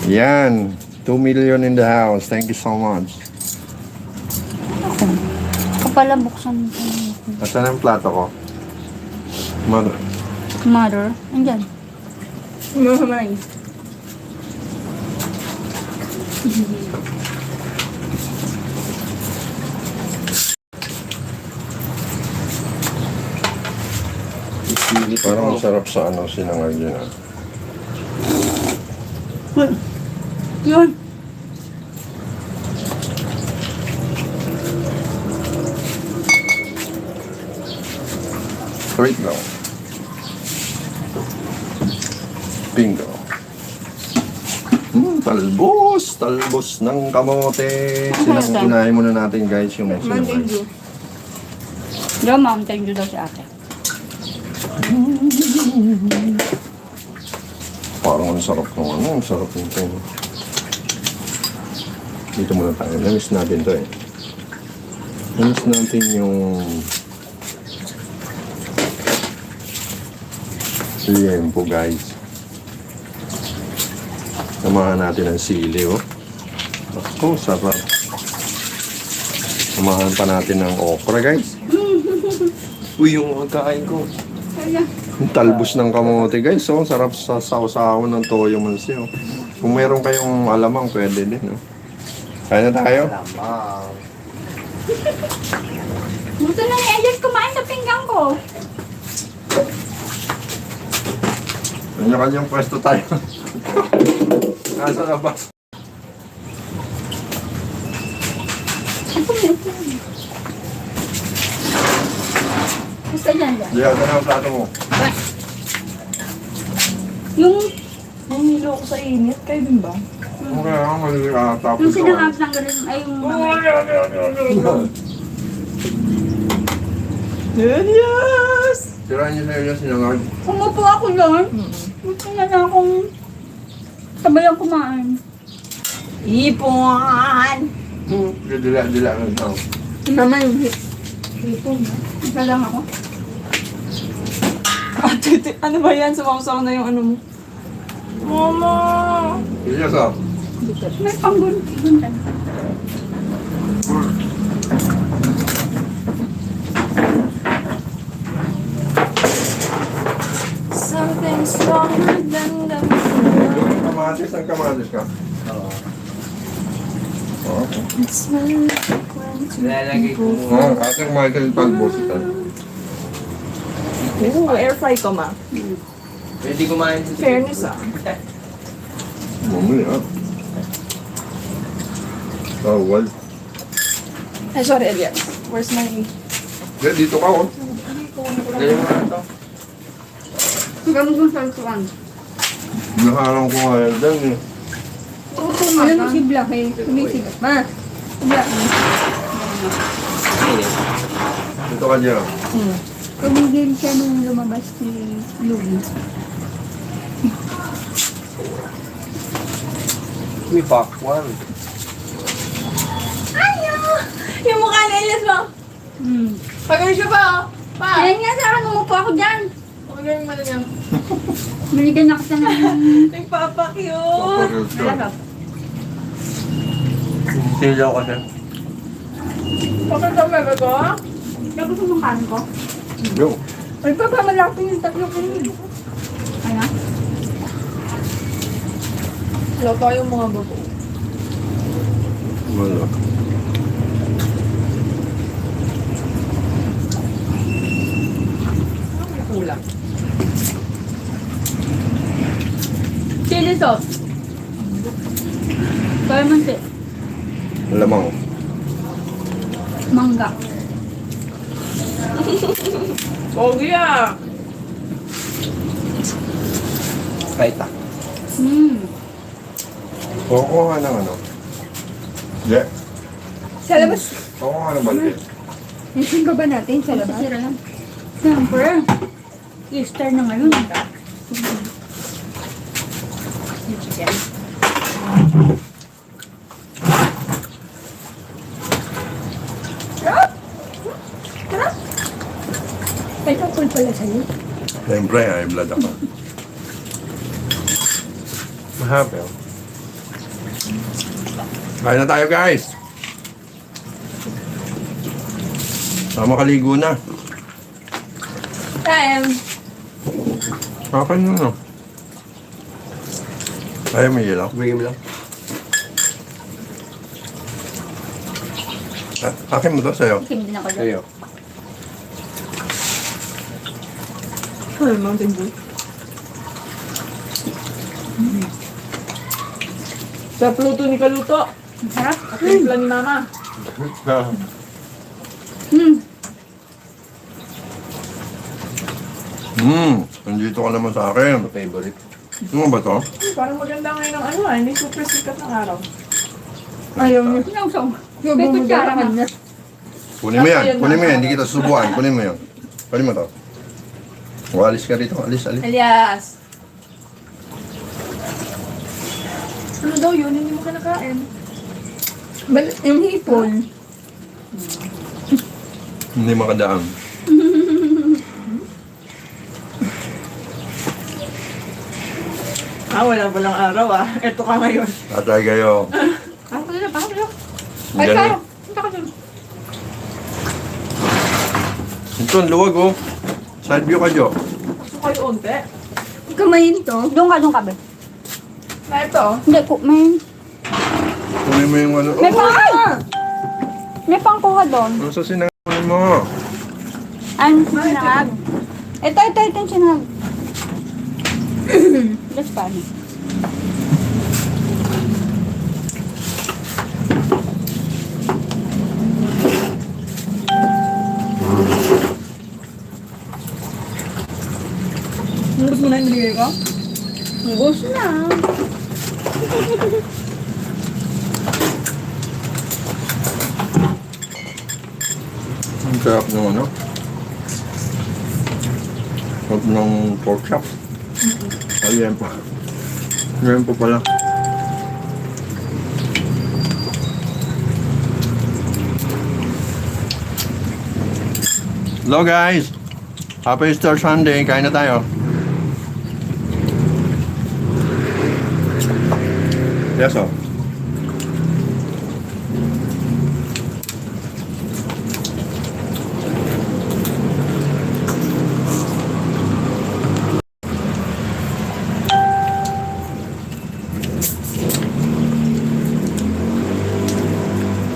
Yan. 2 million in the house. Thank you so much. Kapala buksan mo. Nasaan ang plato ko? Mother. Mother. Andyan. Mahamay. Parang masarap sa ano, sinangag yun ah. Yun. Wait lang. Bingo. Talbos! Talbos ng kamote. Unahin muna natin guys yung sinangag. Diba, ma'am, thank you daw si ate. Parang ang sarap ng ano, ang sarap nito. Dito muna tayo. Namiss natin to eh. Namiss natin yung liempo guys. Samahan natin ang sili oh. Ako, sarap. Samahan pa natin ng okra guys. Uy, yung magkain ko. Yung talbos ng kamote guys. So, sarap sa sausawan ng toyo mansi oh. Kung meron kayong alamang, pwede din oh. Kaya na tayo. Lamang. Gusto na ni Elias kumain sa pinggang ko. Kanya-kanyang pwesto tayo. Nasa labas. Gusto niyan dyan. Diyan, na ang plato mo. Yung Namilo ko sa init. Kayo din ba? Okay, tapos yung sinangap ng ganun, ay yung Yes! Tirahan niyo sa'yo yung sinangag. Umupo ako doon. Gusto na lang akong sabayang kumain. Ipon! Dila ng tao. Naman, isa lang ako. Ano ba yan? Sumaw-saw na yung ano mo. Mama! Yes, ah. May pangguntan. Something stronger than the Yung kamatis, ang kamatis ka. Oo. Oo. It's my Nilalagay ko muna. Oo, Ate Michael Talbos ito. Ooh, air fry ko ma. Pwede kumain sa Fairness ah. Mamaya. Bawal. Ay, sorry Elias. Where's my... Dito ka, oh. Dali mo na ito. Hanggang doon sa tuwan. Naharang ko nga yan dyan eh. Ano mo si Black eh? Sumisigat. Ma, Black eh. Ayun. Dito ka dyan. Tumigil siya nung lumabas si Louie. Uy, pakwan. Yung mukha ni Elias mo. Pagano siya pa oh. Pa! Ayan nga sa akin, umupo ako dyan. Pagano mo na niya. Binigyan na kita ng Nagpapakyo. Papareal ka. malakap. Silaw ka na. Pagano mo ba ko? Kaya gusto mong kanin ko? Yo. Ay, papamalapin yung tatlo ko yun. Ano? Loto yung mga bago. Wala. May kulang. Chili sauce. Calamansi. Lamang. Mangga. Pogi ah. Kahit ah. Kukuha ka ng ano. Yeah. Sa labas. Kukuha ka ng balde. Isin ba natin sa labas? Sira lang. Siyempre. Easter na ngayon. Ay, kapul pala sa'yo. Siyempre, ay blood ako. Mahabi oh. Kain na tayo guys. Makaligo na. Time. Kapan na no. Ayaw may ilaw. Bigyan mo lang. Akin mo to sa'yo. Kim din ako dyan. Sa'yo. Ano, Mountain Dew? Sa pluto ni Kaluto. Ang sarap. At yung plan ni Mama. Nandito ka naman sa akin. Ito favorite. Ano ba to? Parang maganda ngayon ang ano ah. Hindi super sikat ng araw. Ayaw niyo. Sinawsaw. May kutsara na. Kunin mo yan. Kunin mo yan. Hindi kita susubuan. Kunin mo yan. Kunin mo to. O, alis ka dito. Alis. Elias! Ano daw yun? Hindi mo kinakain. Yung hipon. Hindi makadaan. Wala palang araw Ito ka ngayon. Tatay kayo. Pasok na. Ay, Ganun. Karo! Punta ka dun. Ito, ang luwag oh. Side view ka, Jo. Pasok kayo unti. Kumain to. Doon ka, be. Na ito. Hindi po, may... Kunin mo yung ano. May pang... May pangkuha doon. Ano sa sinangalan mo? Ano sa sinangag? Ito yung sinangag. That's funny. Gusto mo na yung binigay ko? Gusto na. Ang sarap ng ano? Sarap ng pork chop. Ayan pa. Ayan pa pala. Hello guys! Happy Easter Sunday! Kain na tayo. Yes, oh.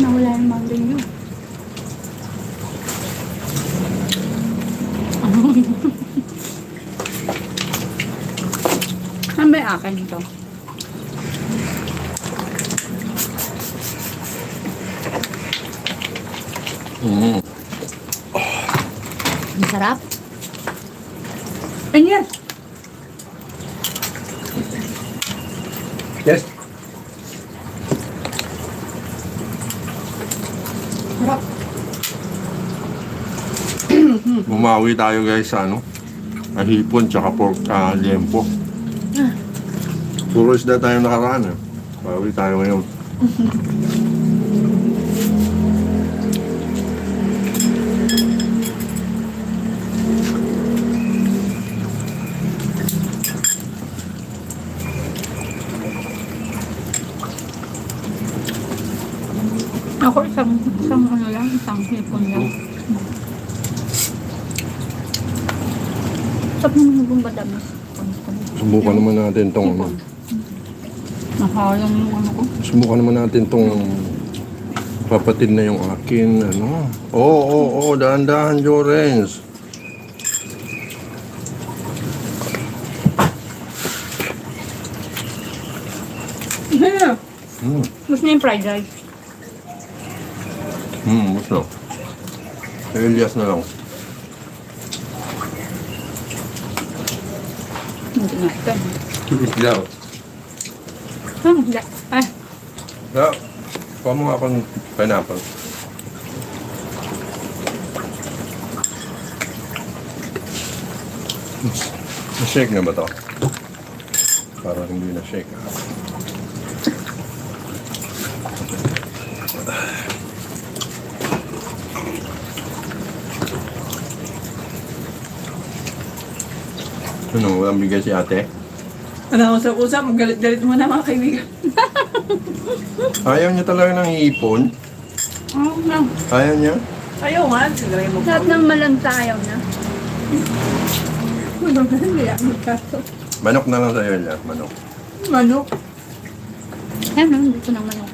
Nawala yung mountain dew. Saan ba yung akin ito? Ang sarap. And yes! Yes. Bumawi tayo guys sa ano? Ahipon tsaka pork liempo. Puro isda tayo nakaraan eh. Bawi tayo ngayon. Ako isang ano lang, isang hipon lang. Sarap naman yung bumbadamas. Subukan naman natin tong ano. Nakayang yung ano ko. Subukan naman natin tong papatid na yung akin ano. Oo, dahan-dahan Jorens. Gusto niya yung fried rice. Gusto. Elias na lang. Hindi nga ito. Isda. Hindi. Ay, Ja, kuha mo nga akong pineapple. Na-shake na ba to? Parang hindi na-shake. Ano, walang bigay si ate? Ano, usap-usap, magalit-galit mo na mga kaibigan. Ayaw niya talaga ng iipon. oh no. Ayaw niya. Ayaw nga, siguro mo. Lahat ng malanta ayaw na. Hindi ako magkaso. Manok na lang sa'yo niya, manok. Manok. Ayun na, dito ng manok.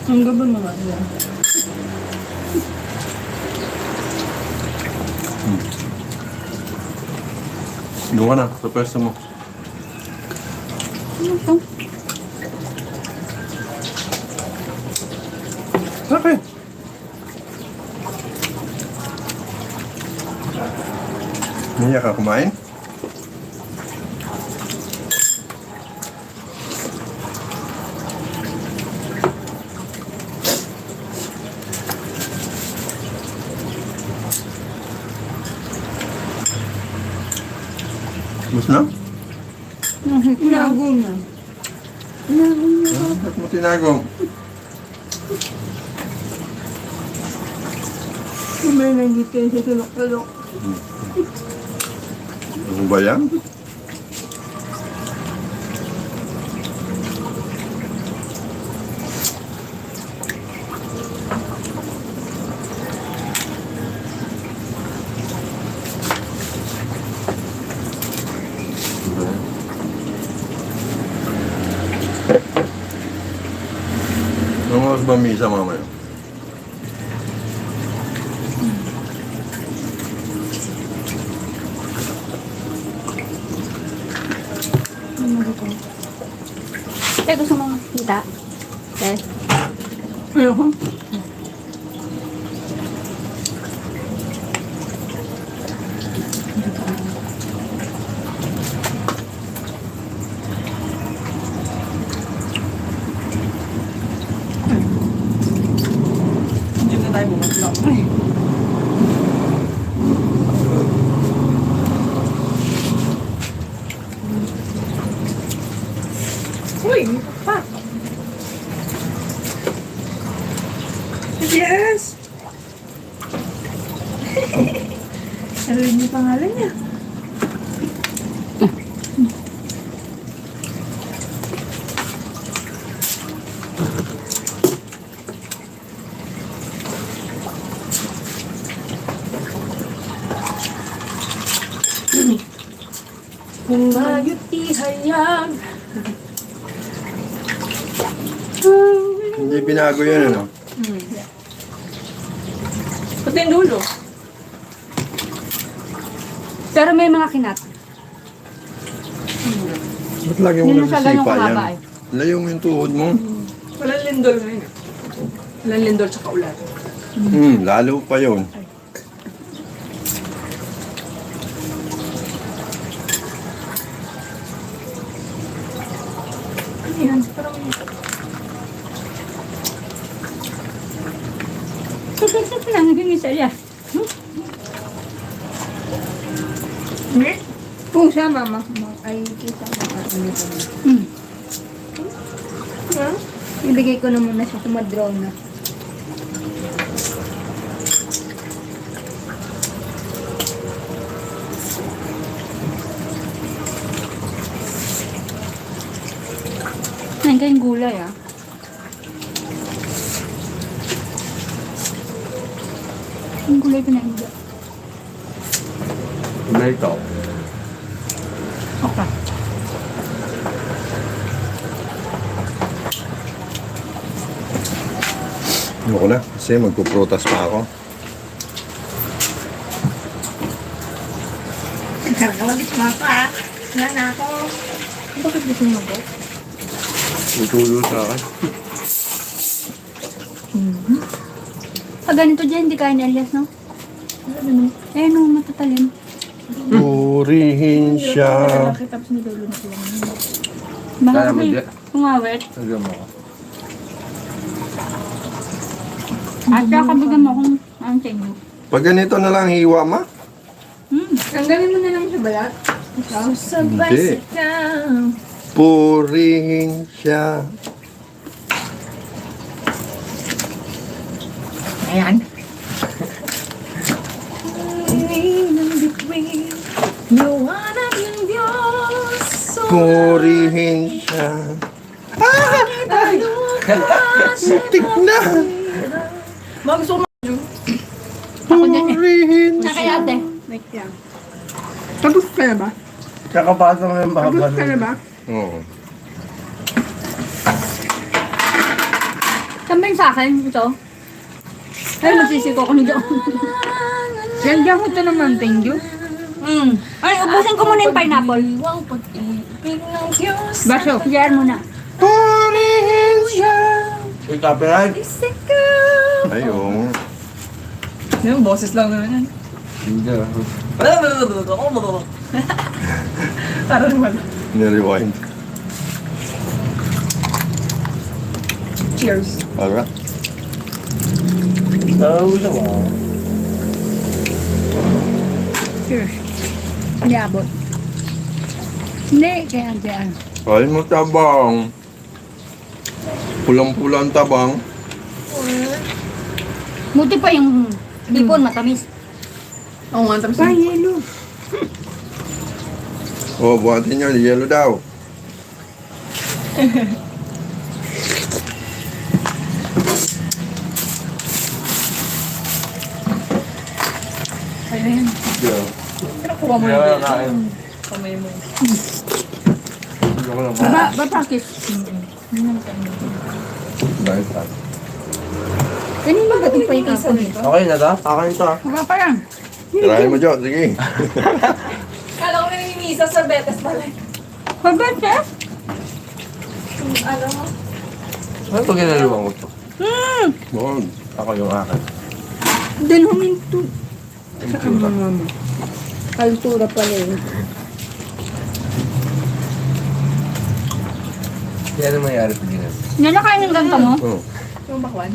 Ang gabon mo nga yan. Doon ka na, sa pwesto mo. Ano ito? Bakit? Niya ka kumain? Una. Ba't mo tinago? May nandito kayo sa tulok-tulok. Ano ba yan? Anong oras ba misa mamaya? Eh, gusto mong kita? Eh, Ayoko. Hindi na tayo bumatlo. Uy, pa. Yes! Ano rin yung pangalan niya? Kung mayot ihayag. Hindi binago yun, ano? Pati yung dulo. pero may mga kinat. Ba't lagi mo Hindi na siya ganun nagsisipa yan? kahaba eh. Layo mo yung tuhod mo. Walang lindol ngayon. Walang lindol tsaka ulan. Lalo pa yun. Ano yan? Parang Nangiging isa niya. pusa, mama. Ay, kita mama. Ibigay ko na muna siya, kumadraw na. Ang kayong gulay ah. Ang gulay pa na hindi. Ganito. Okay. Ako na, kasi magpuprotas pa ako. Nakakawagit mo pa. Wala na ako. Bakit gusto mo ba? Tutulo sa akin. Pag ganito dyan, hindi kaya ni Elias, no? Eh, no, matatalim. Purihin siya. Nakita tapos nilulo na sila. Baka Kaya mo kasi di. kumawit. Nagyan mo ko. At saka kabigyan mo kung ang tenyo. Pag ganito na lang hiwa, ma? Tanggalin mo na lang sa balat. Hindi. Purihin siya. Ayan. Purihin siya. Tik na. Mga gusto ko Ako din eh. Purihin Nakaya ate. Wait lang. Tapos ka na ba? Kakapasok na yung Tapos bahaba. ka na ba? Oo. Sabihin sa akin, ito. Ay, magsisiko ko na dyan. Ganda ko ito naman, thank you. Ay, ubusin ko muna yung pineapple. Baso. Diyan muna. Purihin siya. May copyright. Ayun. Yung boses lang naman yan. Hindi. Parang wala. Nirewind. Cheers. Alright. Tawala mo. Cheers. Hindi abot. Hindi, kaya dyan. Kain mo tabang. Pulang-pulang tabang. Buti pa yung hipon, matamis. Oo nga, tapos yelo. Oh, buhatin nyo. Yellow daw. ayun. Yeah. Pinakuha mo Yeah, yung kain. kamay mo. Ba practice? Dahil pa. Ganun ba ba't pa yung hipon? Okay na ta? Kakain to ah. Wala pa yan. Tirahin mo, Jo. Sige. Kala ko nanginisa sa betes pala. Pagod siya? Ano? Ano ito ginaluwa ko to? Huwag. Ako yung akin. Then huminto. Thank you. Kaltura pala yun. Yan ang mayayari sa dinan. Nalakain ng ganta mo? Oh. Yung bakwan?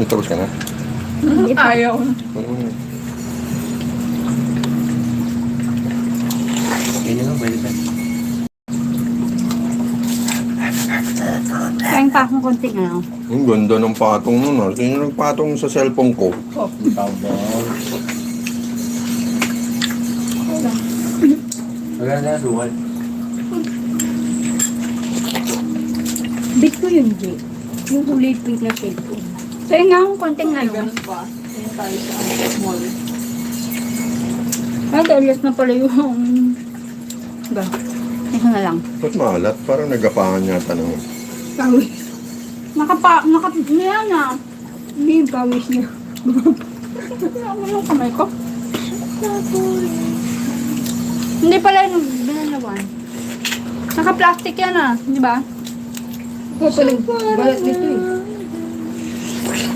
Tapos ka na? Ayaw. Ganyan lang, pwede pa. Kain pa akong konting ano. Ang ganda ng patong nun ah. Sino nagpatong sa cellphone ko? Tabang. Maganda na, duwal. Bit ko yun, G. Yung kulay pink na shade ko. Kaya nga akong konting ano. Ganun ba? Ayun tayo sa mall. Ay, alias na pala yung... Ba? Ito na lang. Ba't maalat? Parang nagapangan yata ng... Pawis. Niya na. Hindi yung pawis niya. Ano yung kamay ko? Hindi pala yung binalawan. Naka-plastic yan ah. Di ba? Oo, pala balat dito eh.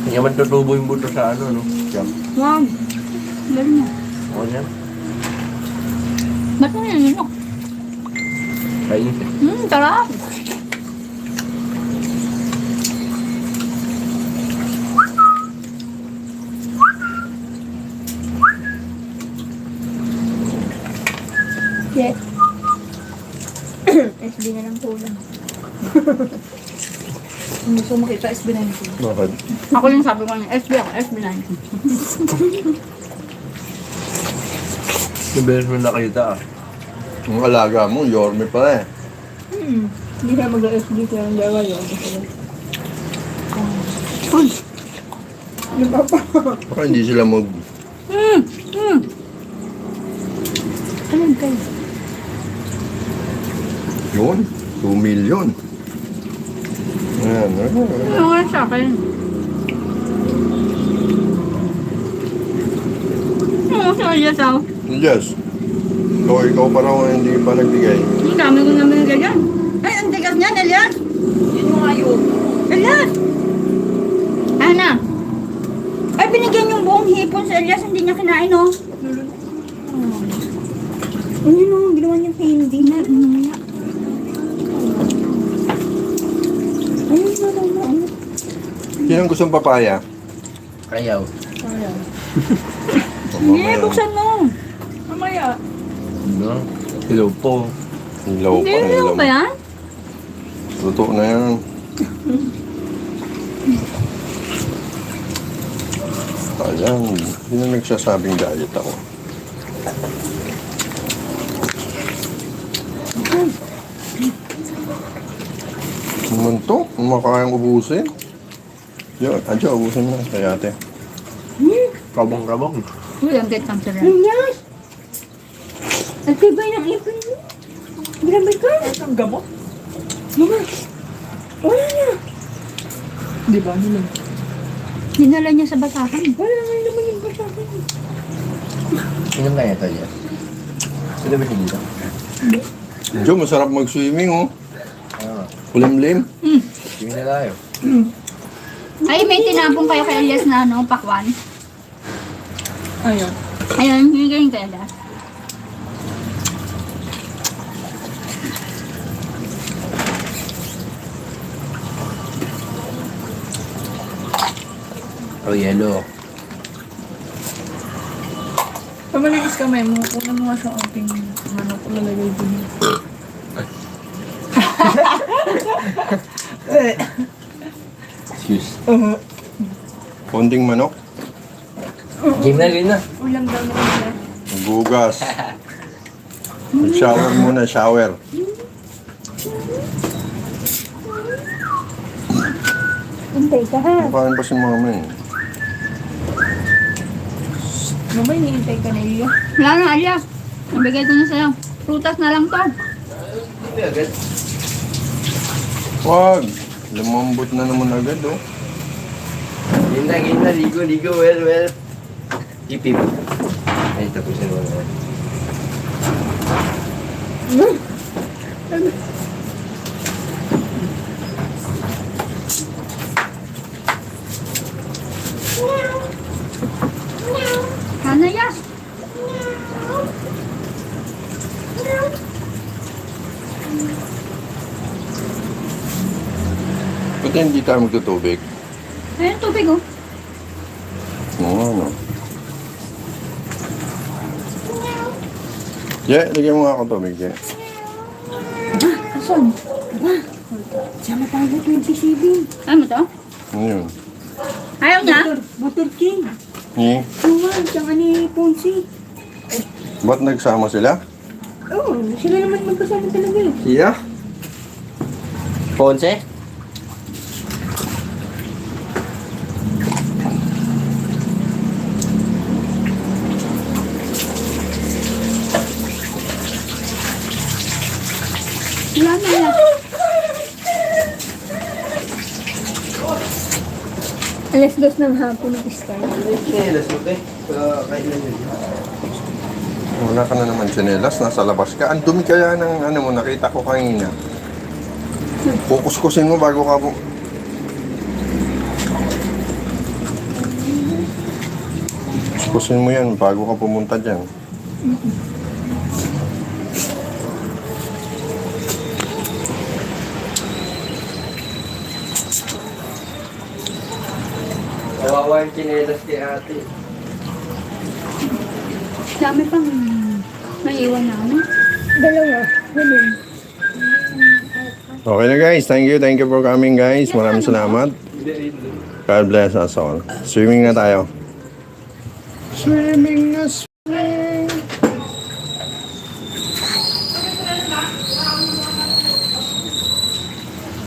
Hindi naman tutubo yung buto sa ano, no? Jam. Wag. Ganun niya. Oo yan. Ba't mo yan yun? Kain. Sarap. Yes. SB na lang kulang. Kung gusto mo kita, SB19. Bakit? Ako yung sabi ko niya, SB ako, SB9. Yung beses mo nakita ah. Ang alaga mo, Yorme pala eh. Hindi ka mag-SB kaya ang dalawa yun. Uy! Yung papa. Baka hindi sila mag... Alam kayo. Yun, 2 million. Ayan, Ano nga sa akin? Ano sa alias ako? Yes. So, ikaw pa raw hindi pa nagbigay. Ang dami ko naman ng ganyan. Ay, ang tigas niyan, Elias! Yun yung ayun. Elias! Ana! Ay, binigyan yung buong hipon sa Elias, hindi niya kinain, oh. Ano yun, oh, ginawa niya candy na. Ayun, ano. Sinong gustong papaya? Ayaw. Ayaw. Hindi, buksan mo. Mamaya. Ano? Hello po. Hilaw Hindi, pa, hindi hilaw. ko ba yan? Luto na yan. Ayan, hindi na nagsasabing diet ako. Naman to, makakayang ubusin. Yun, adyo, ubusin mo na kay ate. Kabong-kabong. Uy, ang gate ang sila. Yes! Ang tibay ng ipon mo. Grabe ka. Ang gamot. Wala na. Di ba? Nilang. Dinala niya sa basahan. Wala nga naman yung basahan. Inom kaya ito yan? Sila ba hindi? Adyo, masarap mag-swimming oh. Ah, Kulimlim. sige na tayo. Ay, may tinapong kayo kay Elias na ano, pakwan. Ayun. Ayun, hinigay kay Elias. Oh, yellow. Pamalinis kamay mo, kunan mo nga sa ating manok. Malagay din. Excuse. Konting manok. Game na. Ulam daw na nila. Gugas. Shower muna, shower. Hintay ka ha. Paano ba si mama eh? Mama, hinihintay ka na iyo. Wala na, Alia. Nabigay ko na sa'yo. Prutas na lang to. Hindi agad. Wag! Lumambot na naman agad oh. Game na. Ligo. Well. Ipip. Ay, tapusin mo na. Sana yas. Ba't hindi tayo magtutubig? Ayun, tubig oh. Oo, ano. Yeah, lagyan mo nga ako tubig, yeah. Asan? Sama tayo 27. Ano mo to? Ano yun? Ayaw niya? Butter King. Eh, Tuwan, tsaka ni Ponzi. ba't nagsama sila? Oo, sila naman magkasama talaga eh. Sino? Ponce? Wala na yan. Alas 2 ng hapon nag-start. Chinelas mo, te. Kailan yun? Wala ka na naman tsinelas, nasa labas ka. Ang dumi kaya ng ano mo, nakita ko kanina. Kukuskusin mo bago ka po. Kuskusin mo yan bago ka pumunta dyan. Kawawa yung chinelas kay ate. Dami pang naiwan na ano. Dalawa. Ganun. Okay na guys, thank you for coming guys. Maraming salamat. God bless us all. Swimming na tayo. Swimming na